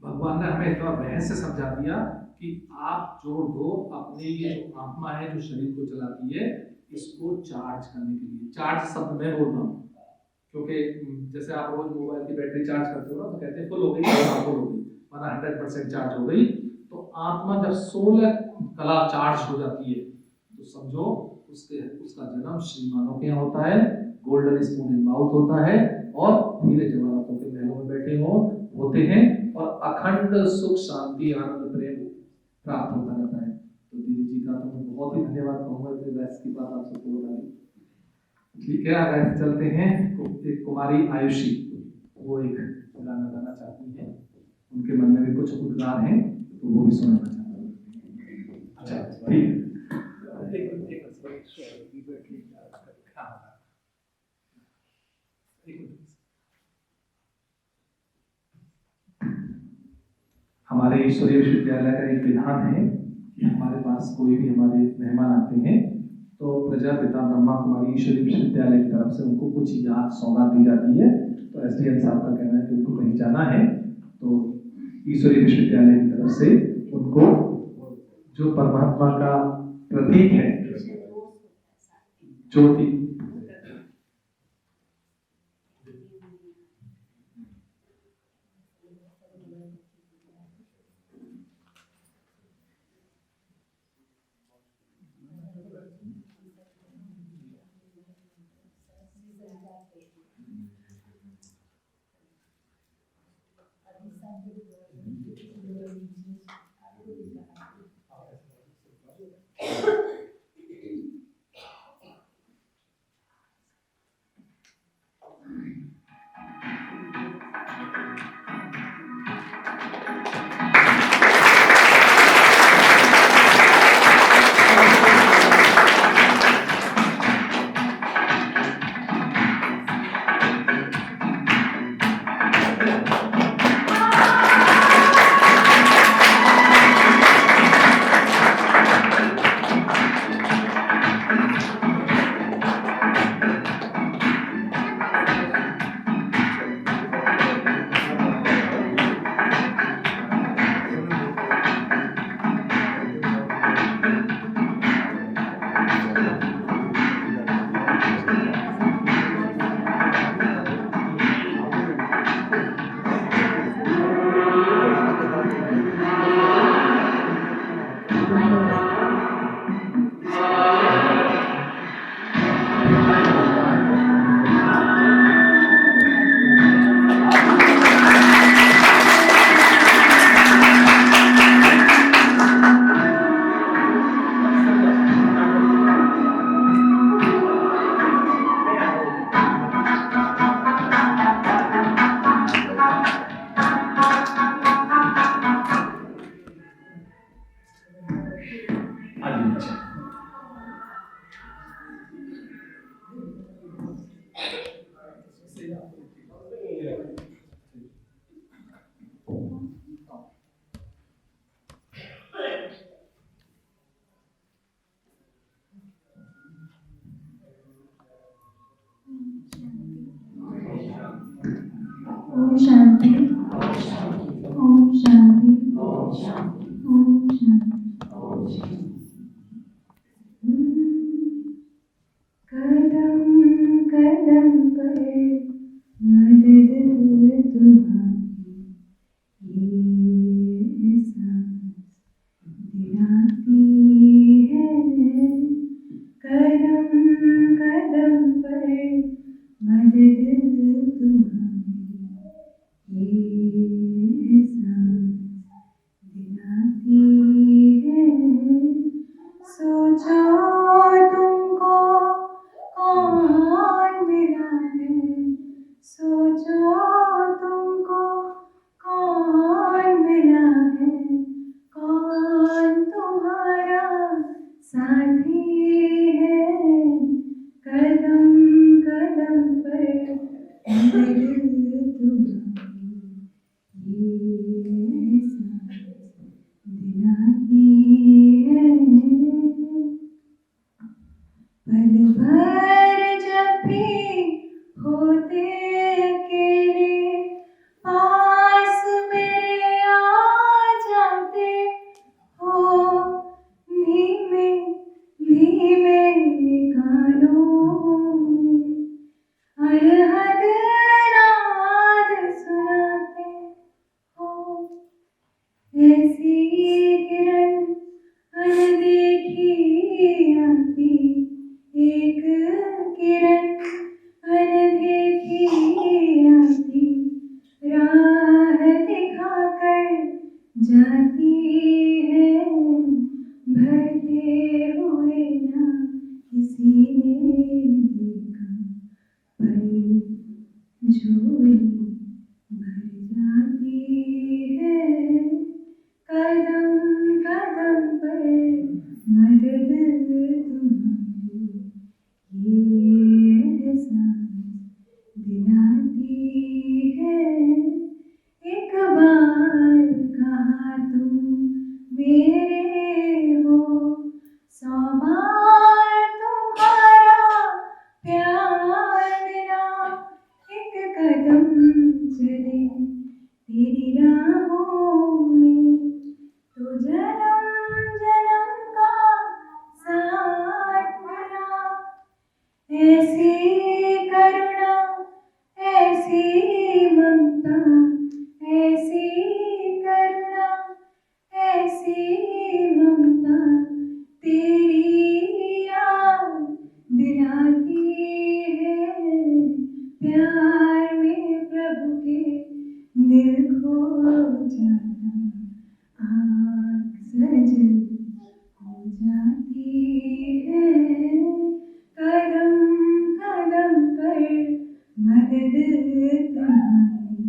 भगवान ने हमें इतना रहस्य समझा दिया कि आप जोड़ दो अपने ये जो आत्मा है जो शरीर को चलाती है, इसको चार्ज करने के लिए। चार्ज शब्द मैं बोल रहा हूँ क्योंकि जैसे आप रोज मोबाइल की बैटरी चार्ज करते हो ना, तो कहते हैं फुल हो गई, फुल हो गई, माना 100% चार्ज हो गई। तो आत्मा जब 16 कला चार्ज हो जाती है तो समझो उसका जन्म श्रीमानों के यहाँ होता है, गोल्डन स्पून इन माउथ होता है, और हीरे जवाहरातों के महलों में बैठे होते हैं, और अखंड सुख शांति आनंद प्रेम प्राप्त होता रहता है। तो दीदी जी का तो मैं बहुत ही धन्यवाद कहूँगा, इतने वैस की बात आप सबको बता दी। ठीक है, अब ऐसे चलते हैं। एक कुमारी आयुषी, वो एक गाना गाना चाहती है, उनके मन में भी कुछ उद्गार हैं तो वो भी सुनना चाहती है। अच्छा ठीक है, हमारे ईश्वरीय विश्वविद्यालय का एक विधान है कि हमारे पास कोई भी हमारे मेहमान आते हैं तो प्रजापिता ब्रह्मा कुमारी ईश्वरीय विश्वविद्यालय की तरफ से उनको कुछ याद सौगात दी जाती है। तो एसडीएम साहब का कहना है कि उनको कहीं जाना है तो ईश्वरीय विश्वविद्यालय की तरफ से उनको जो परमात्मा का प्रतीक है ज्योति, ओम शांति। ओम शांति। ओम शांति। ओम शांति। कदम कदम पर मदद तुम्हारी, ये सांस दिलाती है। कदम कदम पर मदद तुम्हारी, ये सांस दिलाती है। सोचो तुमको कौन मिला है, सोचो तुमको कौन मिला है, कौन तुम्हारा साथी है। कदम कदम पर मदद तुम्हारी, ये सांस दिलाती है। पल भर जब भी होते अकेले, पास में आ जाते हो। धीमे धीमे कानों में अरहद नाद सुनाते हो। ऐसी किरण अनदेखी आती, एक किरण अनदेखी आती, राह दिखाकर जाती है। भरते हुए ना किसी ने देखा, पर झोली भर जाती है। कदम कदम पर मदद तुम्हारी, ये सांस दिलाती है। एक बार कहा तुम मेरे हो, 100 बार तुम्हारा प्यार मिला। एक कदम चले तेरी राहों में, तो जन्म जन्म का साथ मिला। ऐसी करुणा, ऐसी ममता, ऐसी करुणा, ऐसी ममता, तेरी याद दिलाती है। प्यार में प्रभु के दिल खो जाता, आँख सजल हो जाती है। कदम कदम पर मदद तुम्हारी,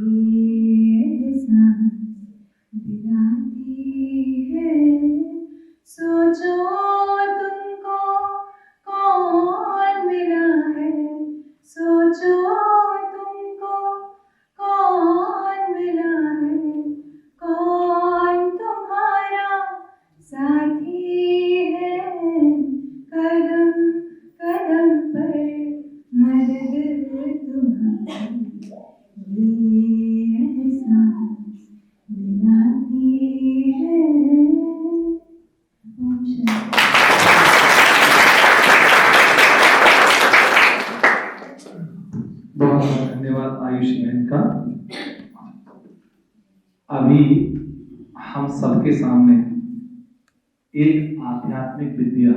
ये सांस दिलाती है। सोचो तुमको कौन मिला है, सोचो तुमको कौन मिला है, कौन तुम्हारा साथी है। कदम कदम पर मदद तुम्हारी, ये सांस दिलाती है। ओम शांति। बहुत बहुत धन्यवाद आयुष बहन का। अभी हम सबके सामने एक आध्यात्मिक विद्या,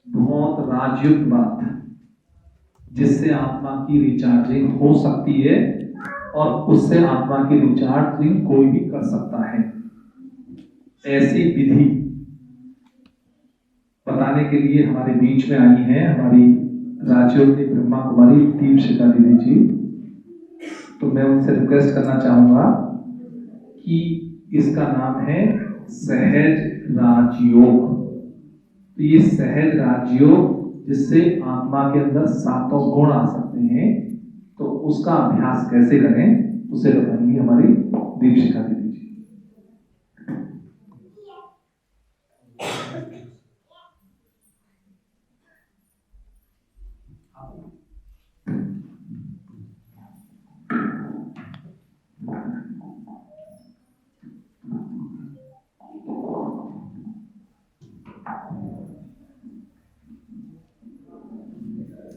बहुत राजयुक्त बात, जिससे आत्मा की रिचार्जिंग हो सकती है और उससे आत्मा की रिचार्जिंग कोई भी कर सकता है। ऐसी विधि बताने के लिए हमारे बीच में आई है हमारी राजयोगी ब्रह्मा कुमारी दीपशिखा दीदी जी। तो मैं उनसे रिक्वेस्ट करना चाहूंगा कि इसका नाम है सहज राजयोग। तो ये सहज राजयोग जिससे आत्मा के अंदर सातों गुण आ सकते हैं, तो उसका अभ्यास कैसे करें उसे बताएंगी हमारी दीक्षिका दीदी जी।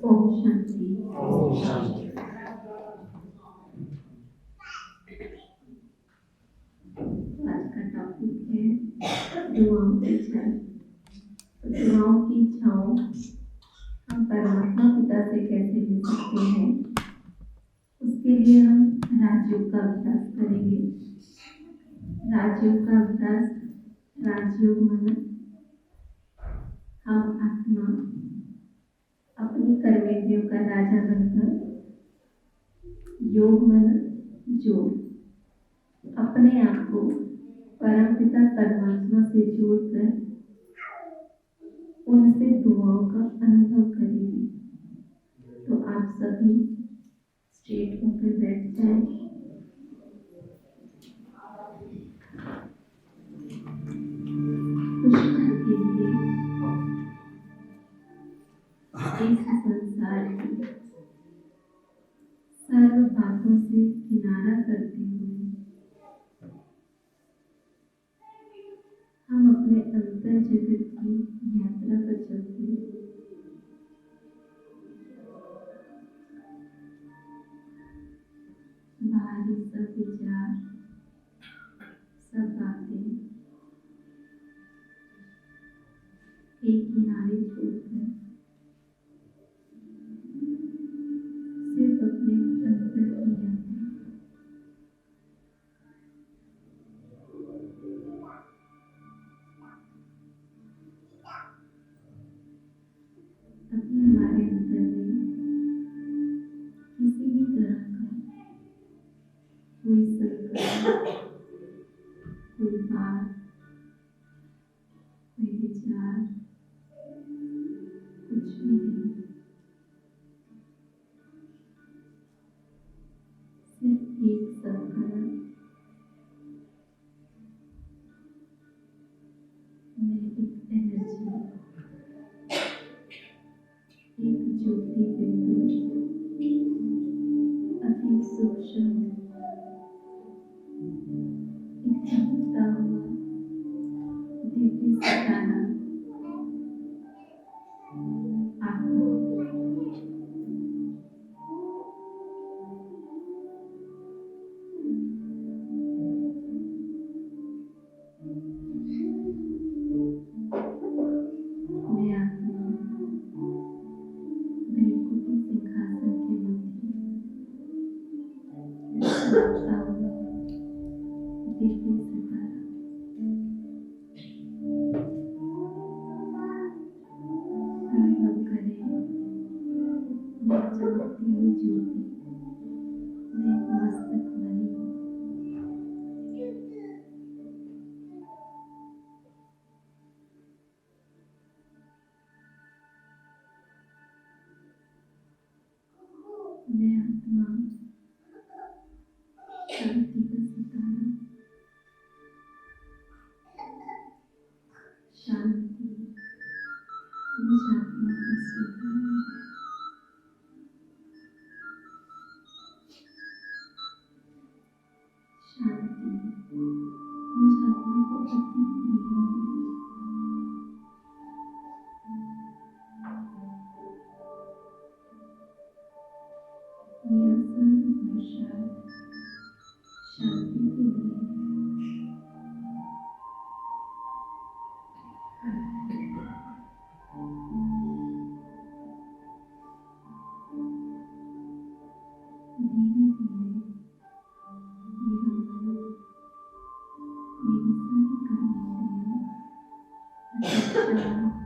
ओम शांति। ओम शांति। आज का टॉपिक है दुआओं की इच्छाएं। दुआओं की इच्छाओं हम परमात्मा पिता से कैसे ले सकते हैं, उसके लिए हम राजयोग का अभ्यास करेंगे। राजयोग का अभ्यास, राजयोग मन हम आत्मा अपनी कर्मेंद्रियों का राजा बनकर, योग मन जोड़ अपने आप को परमपिता परमात्मा से जोड़कर उनसे दुआओं का अनुभव करेंगे। तो आप सभी स्ट्रेट होकर बैठ जाएं। कुछ पल के लिए इस संसार की सर्व बातों से किनारा करते हुए हम अपने अंतर जगत की यात्रा पर चलते हैं। बाहरी सब विचार, सब बातें एक किनारे छोड़कर सिर्फ अपने अंतर की यात्रा। अभी हमारे अंदर में किसी भी तरह का कोई संकल्प, कोई बात, कोई विचार, कुछ भी नहीं, सिर्फ एक संकल्प में एक एनर्जी, एक ज्योति बिंदु, अति सूक्ष्म, एक चमकता हुआ दिव्य सितारा आत्मा। मैं आत्मा वैकुंठी सिंहासन के मध्य चमकता हुआ दिव्य सितारा। अनुभव करें, मैं चमकती हुई ज्योति, मैं एक मस्तक मणि हूँ। मैं आत्मा शांति का सितारा, शांति मुझ आत्मा का स्वभाव है। शांति मुझ आत्मा को अति प्रिय है। मेरा सर्व पुरुषार्थ शांति के लिए है। धीरे धीरे मेरा मन, मेरी सारी कर्मेंद्रियां शांत,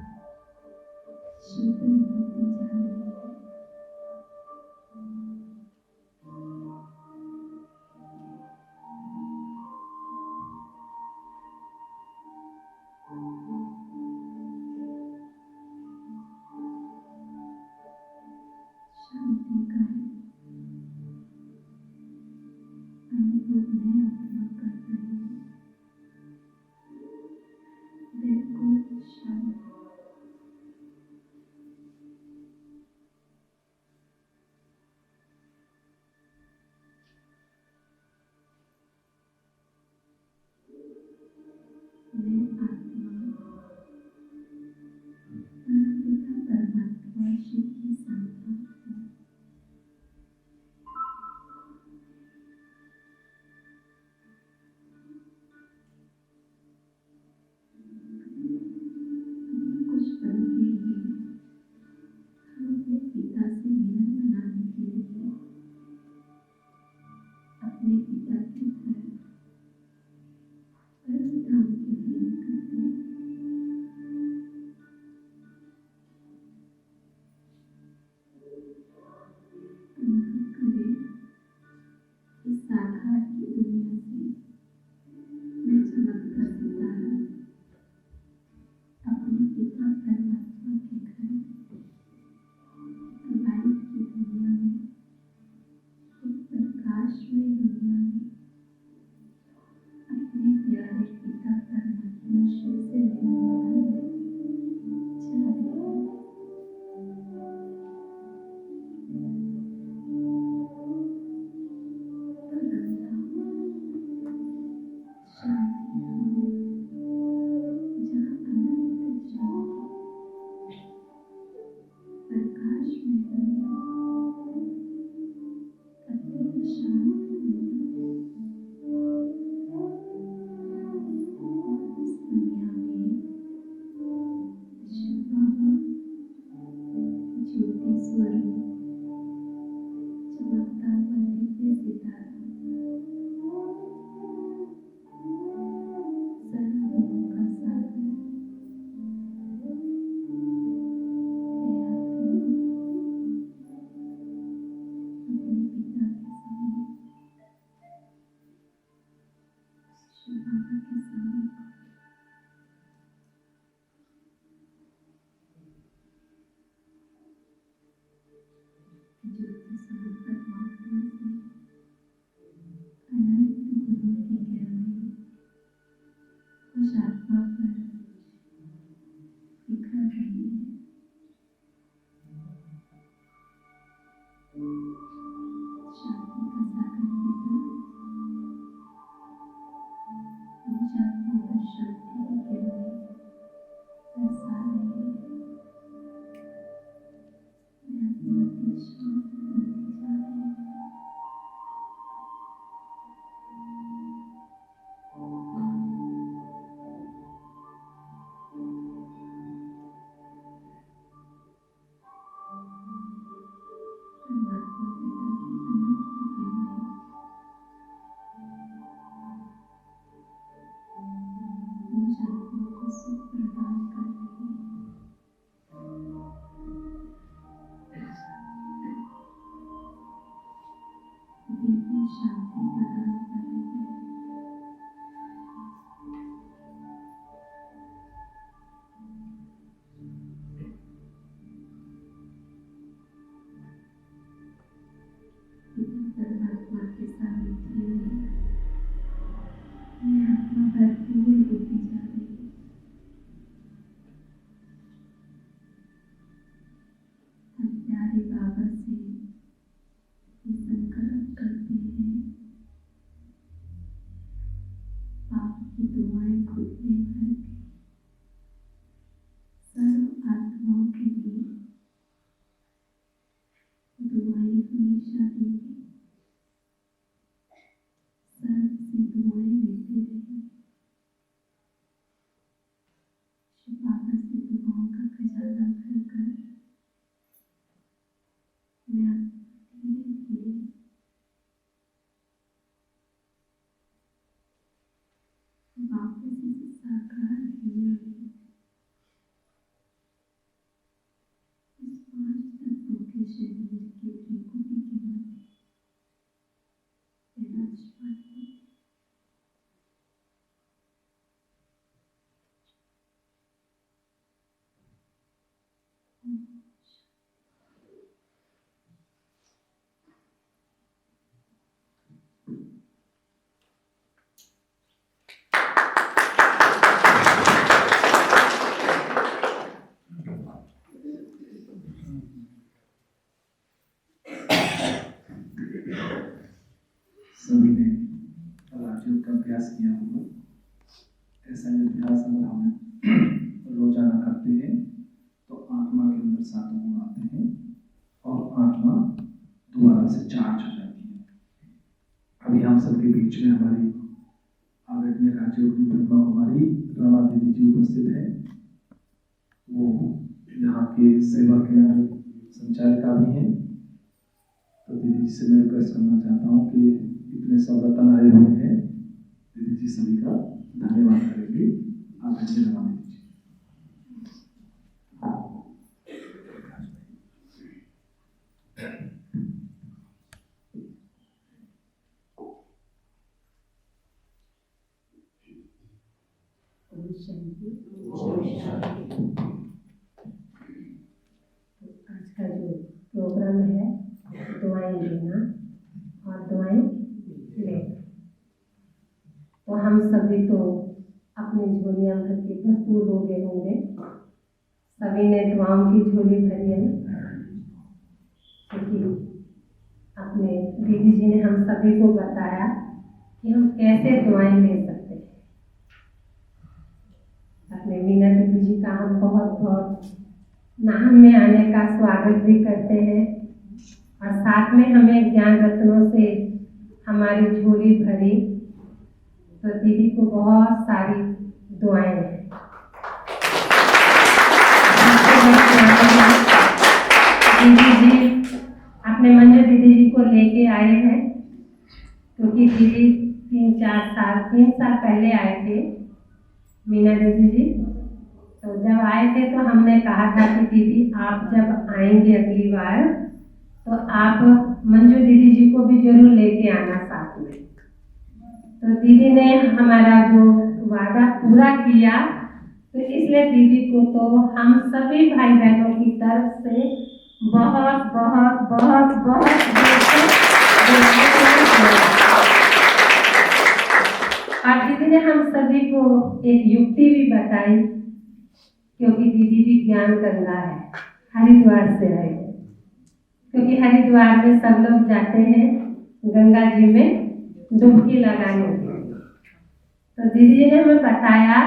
शीतल होती जा रही है। मैं अपना कर रही हूँ। बिल्कुल शांत। मैं आत्मा परमपिता परमात्मा शिव की संतान हूँ। कुछ पल के लिए हम अपने पिता से मिलन मनाने के लिए अपने पिता के घर परम धाम के लिए निकलते हैं। अनुभव करें इस साकार की दुनिया से मैं चमकता सितारा अपने पिता परमात्मा के घर लाइट की दुनिया में, एक प्रकाशमय दुनिया में अपने प्यारे पिता परमात्मा शिव से मिलन मनाने जा रही हूँ। परम धाम, शांति धाम, जहाँ अनंत शांति, प्रकाशमय दुनिया, अति शांत दुनिया। इस दुनिया में शिव बाबा ज्योति स्वरूप चमकता हुआ दिव्य सितारा सर्वगुणों का सागर है आत्मा अपने पिता के सामने, शिव बाबा के सामने ज्योति स्वरूप परमात्मा से अनंत गुणों की गहराई उस आत्मा पर बिखर रही है। शांति का सागर पिता मुझ आत्मा पर शांति की किरणें बरसा रहे हैं। मैं आत्मा अति शांत बनती जा रही हूँ। परमात्मा पिता की अनंत किरणें मुझ आत्मा को सुख प्रदान कर रही है। दिव्य शांति प्रदान कर रही है। पिता परमात्मा के सानिध्य में मैं आत्मा भरपूर होती जा रही हूँ। हम प्यारे बाबा से ये संकल्प करते हैं, बाबा की दुआएं खुद में भर के सर्व आत्माओं के लिए दुआएं हमेशा देंगे, सर्व से दुआएं लेते रहेंगे। शिव बाबा से दुआओं का खजाना भरकर मैं धीरे धीरे वापस इस साकार दुनिया में, इस 5 तत्वों के शरीर की त्रिपुटी के मध्य विराजमान हूँ। सभी ने राजयोग का अभ्यास किया होगा। ऐसा अभ्यास अगर हम रोजाना करते हैं तो आत्मा के अंदर 7 गुण आते हैं और आत्मा दोबारा से चार्ज हो जाती है। अभी हम सबके बीच में हमारी आदरणीय राजयोगी ब्रह्मा कुमारी रमा दीदी जी उपस्थित है। वो यहाँ के सेवा केंद्र संचालिका भी हैं। तो दीदी जी से मैं रिक्वेस्ट करना चाहता हूँ कि इतने सब रतन आए हुए हैं, दीदी जी सभी का धन्यवाद करेंगे। आदरणीय रमा दीदी जी। आज का जो प्रोग्राम है दुआएं लेना और दुआएं लेना, तो हम सभी तो अपनी झोलियां भर के भरपूर हो गए होंगे। सभी ने दुआओं की झोली भरी है, क्योंकि अपने दीदी जी ने हम सभी को बताया कि हम कैसे दुआएं ले सकते हैं। अपने मीना दीदी जी का हम बहुत बहुत नाम में आने का स्वागत भी करते हैं और साथ में हमें ज्ञान रत्नों से हमारी झोली भरी। तो दीदी को बहुत सारी दुआएं हैं। दीदी जी अपने मंजू दीदी जी को लेके आए हैं, क्योंकि दीदी 3 साल पहले आए थे मीना दीदी जी। तो जब आए थे तो हमने कहा था कि दीदी आप जब आएंगे अगली बार तो आप मंजू दीदी जी को भी जरूर लेके आना साथ में। तो दीदी ने हमारा जो वादा पूरा किया, तो इसलिए दीदी को तो हम सभी भाई बहनों की तरफ से बहुत बहुत बहुत बहुत और दीदी ने हम सभी को एक युक्ति भी बताई, क्योंकि दीदी भी ज्ञान गंगा है, हरिद्वार से आए, क्योंकि हरिद्वार में सब लोग जाते हैं गंगा जी में डुबकी लगाने। तो दीदी जी ने हमें बताया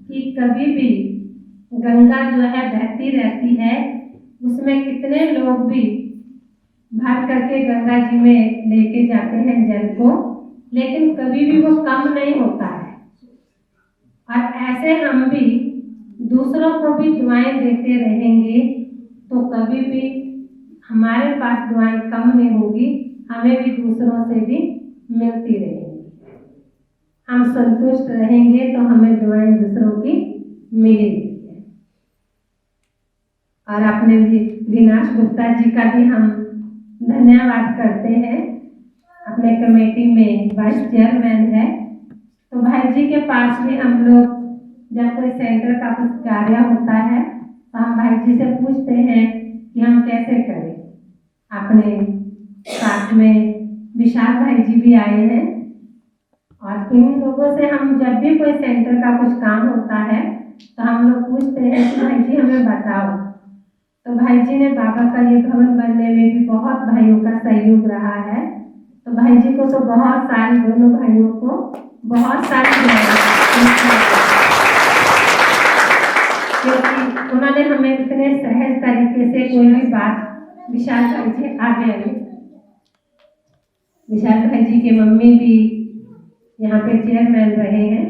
कि कभी भी गंगा जो है बहती रहती है, उसमें कितने लोग भी भर करके गंगा जी में लेके जाते हैं जल को, लेकिन कभी भी वो कम नहीं होता है। और ऐसे हम भी दूसरों को भी दुआएं देते रहेंगे तो कभी भी हमारे पास दुआएं कम नहीं होगी, हमें भी दूसरों से भी मिलती रहेंगी। हम संतुष्ट रहेंगे तो हमें दुआएं दूसरों की मिलेगी। और अपने भी विनाश गुप्ता जी का भी हम धन्यवाद करते हैं, अपने कमेटी में वाइस चेयरमैन है। तो भाई जी के पास भी हम लोग जब कोई सेंटर का कुछ कार्य होता है तो हम भाई जी से पूछते हैं कि हम कैसे करें। अपने साथ में विशाल भाई जी भी आए हैं और इन लोगों से हम जब भी कोई सेंटर का कुछ काम होता है तो हम लोग पूछते हैं कि भाई जी हमें बताओ। तो भाई जी ने बाबा का ये भवन बनने में भी बहुत भाइयों का सहयोग रहा है। तो भाई जी को तो बहुत सारी, दोनों भाइयों को बहुत सारी, क्योंकि उन्होंने हमें इतने सहज तरीके से कोई भी बात, विशाल भाई जी आगे विशाल भाई जी के मम्मी भी यहाँ पे चेयरमैन रहे हैं।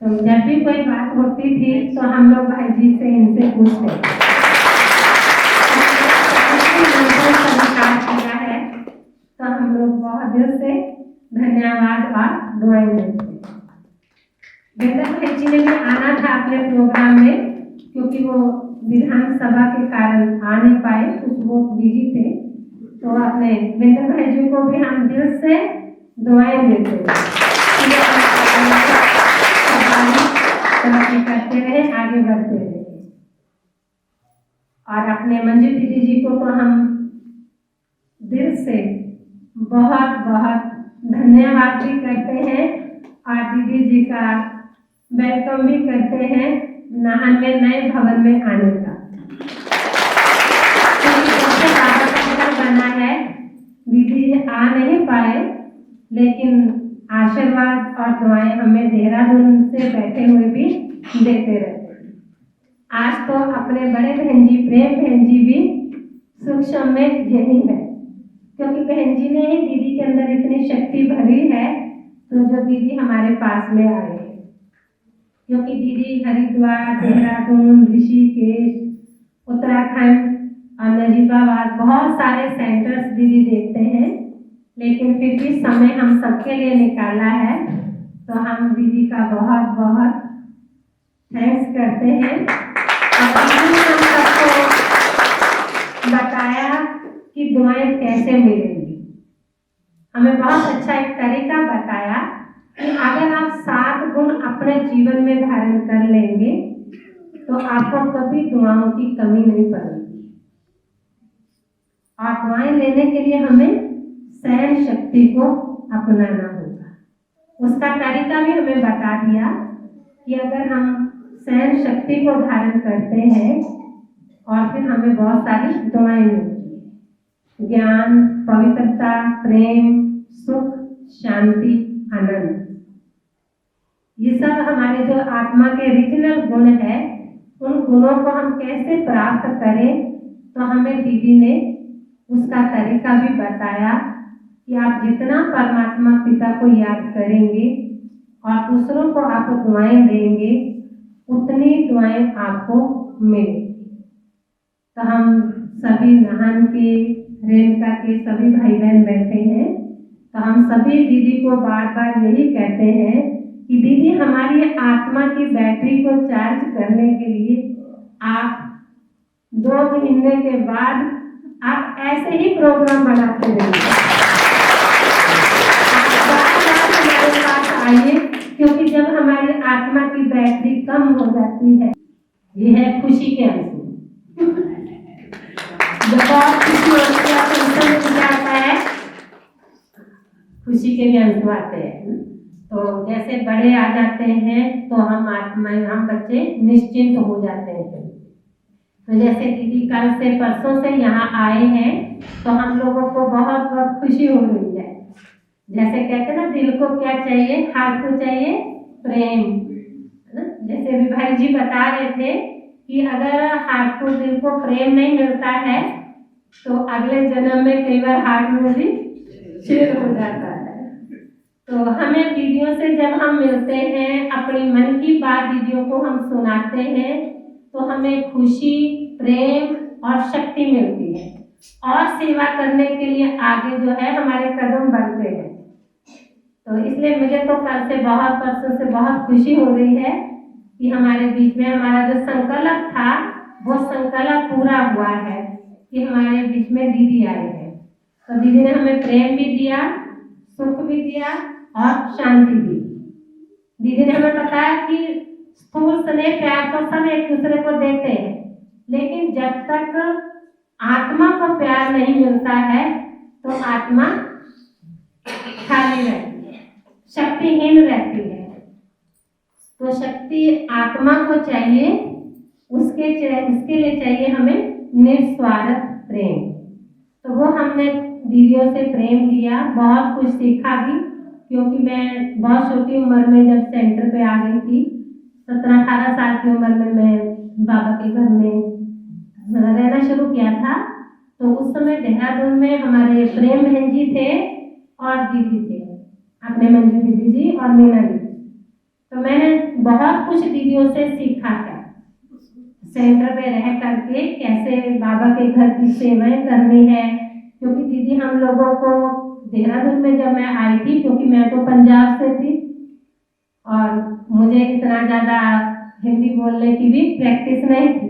तो जब भी कोई बात होती थी तो हम लोग भाई जी से इनसे पूछते किया है, तो हम लोग बहुत दिल से धन्यवाद और दुआएं देते हैं। वेंद्र भाई जी ने भी आना था अपने प्रोग्राम में, क्योंकि वो विधानसभा के कारण आ नहीं पाए, कुछ वो बिजी थे। तो अपने वेंद्र भाई जी को भी हम दिल से दुआएं देते हैं, करते रहे, आगे बढ़ते रहे। और अपने मंजू दीदी जी को तो हम दिल से बहुत बहुत धन्यवाद भी करते हैं और दीदी जी का वेलकम भी करते हैं नाहन में नए भवन में आने का। लेकिन आशीर्वाद और दुआएं हमें देहरादून से बैठे हुए भी देते रहते हैं। आज तो अपने बड़े बहन जी प्रेम बहन जी भी सूक्ष्म में यही है, क्योंकि बहन जी ने ही दीदी के अंदर इतनी शक्ति भरी है, तो जो दीदी हमारे पास में आए हैं। क्योंकि दीदी हरिद्वार, देहरादून, ऋषिकेश, उत्तराखंड और नजीबाबाद बहुत सारे सेंटर्स दीदी देखते हैं, लेकिन फिर भी समय हम सबके लिए निकाला है, तो हम दीदी का बहुत बहुत थैंक्स करते हैं। और दीदी ने हम सबको बताया कि दुआएं कैसे मिलेंगी। हमें बहुत अच्छा एक तरीका बताया कि अगर आप 7 गुण अपने जीवन में धारण कर लेंगे तो आपको कभी दुआओं की कमी नहीं पड़ेगी। और दुआएं लेने के लिए हमें सहन शक्ति को अपनाना होगा। उसका तरीका भी हमें बता दिया कि अगर हम सहन शक्ति को धारण करते हैं और फिर हमें बहुत सारी दुआएं मिलती है, ज्ञान, पवित्रता, प्रेम, सुख, शांति, आनंद, ये सब हमारे जो आत्मा के ओरिजिनल गुण है, उन गुणों को हम कैसे प्राप्त करें, तो हमें दीदी ने उसका तरीका भी बताया कि आप जितना परमात्मा पिता को याद करेंगे और दूसरों को आप दुआएं देंगे, उतनी दुआएं आपको मिलेंगी। तो हम सभी नाहन के, रेणुका के सभी भाई बहन बैठे हैं, तो हम सभी दीदी को बार बार यही कहते हैं कि दीदी हमारी आत्मा की बैटरी को चार्ज करने के लिए आप 2 महीने के बाद आप ऐसे ही प्रोग्राम बनाते रहिए। हमारे पास आइए, क्योंकि जब हमारी आत्मा की बैटरी कम हो जाती है, ये है खुशी के आंसू। जब बहुत खुशी होती है तो उस समय क्या आता है, खुशी के भी आंसू आते हैं। तो जैसे बड़े आ जाते हैं तो हम बच्चे निश्चिंत हो जाते हैं। तो जैसे दीदी कल से परसों से यहाँ आए हैं, तो हम लोगों को बहुत बहुत खुशी हो रही है। जैसे कहते हैं ना, दिल को क्या चाहिए, हार्ट को चाहिए प्रेम, है ना। जैसे अभी भाई जी बता रहे थे कि अगर हार्ट को, दिल को प्रेम नहीं मिलता है तो अगले जन्म में कई बार हार्ट में भी शेर हो जाता है। तो हमें दीदियों से जब हम मिलते हैं, अपनी मन की बात दीदियों को हम सुनाते हैं, तो हमें खुशी, प्रेम और शक्ति मिलती है और सेवा करने के लिए आगे जो है हमारे कदम बढ़ते हैं। तो इसलिए मुझे तो कल से बहुत, परसों से बहुत खुशी हो रही है कि हमारे बीच में हमारा जो संकल्प था वो संकल्प पूरा हुआ है कि हमारे बीच में दीदी आए हैं। तो दीदी ने हमें प्रेम भी दिया, सुख भी दिया और शांति भी। दीदी ने हमें बताया कि स्थूल स्नेह प्यार तो सब एक दूसरे को देते हैं, लेकिन जब तक आत्मा को प्यार नहीं मिलता है तो आत्मा खाली रहती है, शक्तिहीन रहती है। तो शक्ति आत्मा को चाहिए, उसके लिए चाहिए हमें निस्वार्थ प्रेम। तो वो हमने दीदियों से प्रेम लिया, बहुत कुछ सीखा भी, क्योंकि मैं बहुत छोटी उम्र में जब सेंटर पे आ गई थी, 17-18 साल की उम्र में मैं बाबा के घर में रहना शुरू किया था। तो उस समय देहरादून में हमारे प्रेम बहन जी थे और दीदी थे, अपने मंजू दीदी जी और मीना दीदी। तो मैंने बहुत कुछ दीदियों से सीखा है, सेंटर पे रह करके कैसे बाबा के घर की सेवाएं करनी है। क्योंकि दीदी हम लोगों को देहरादून में जब मैं आई थी, क्योंकि मैं तो पंजाब से थी और मुझे इतना ज़्यादा हिंदी बोलने की भी प्रैक्टिस नहीं थी,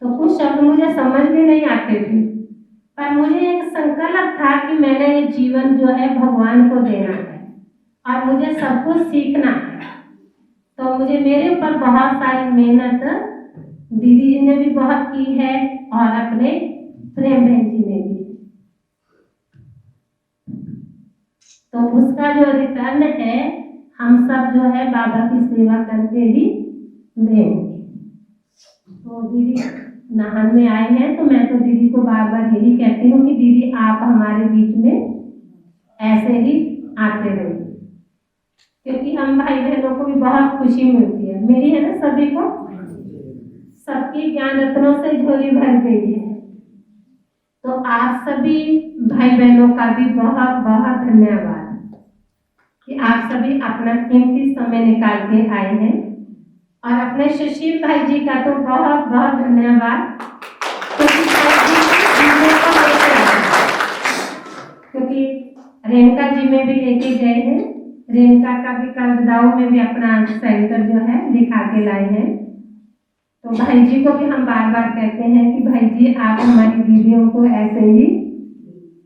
तो कुछ शब्द मुझे समझ भी नहीं आते थे। पर मुझे एक संकल्प था कि मैंने ये जीवन जो है भगवान को देना है और मुझे सब कुछ सीखना है। तो मुझे मेरे ऊपर बहुत सारी मेहनत दीदी जी ने भी बहुत की है और अपने प्रेम बहन जी ने भी। तो उसका जो रिटर्न है हम सब जो है बाबा की सेवा करके ही देंगे। तो दीदी नाहन में आए हैं, तो मैं तो दीदी को बार बार यही कहती हूँ कि दीदी आप हमारे बीच में ऐसे ही आते रहिए, क्योंकि हम भाई बहनों को भी बहुत खुशी मिलती है। मेरी है ना, सभी को, सबकी ज्ञान रत्नों से झोली भर गई है। तो आप सभी भाई बहनों का भी बहुत बहुत धन्यवाद कि आप सभी अपना कीमती समय निकाल के आए हैं। और अपने सुशील भाई जी का तो बहुत बहुत धन्यवाद, क्योंकि रेणुका जी में भी लेके गए हैं। रेणुका का भी कलदाऊ में भी अपना सेंटर जो है दिखा के लाए हैं। तो भाई जी को भी हम बार बार कहते हैं कि भाई जी आप हमारी दीदियों को ऐसे ही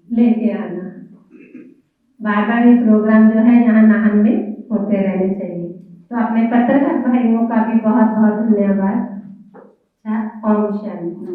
लेके आना। बार बार ये प्रोग्राम जो है यहाँ नाहन में होते रहने चाहिए। तो अपने पत्रकार भाइयों का भी बहुत बहुत धन्यवाद। ओम शांति।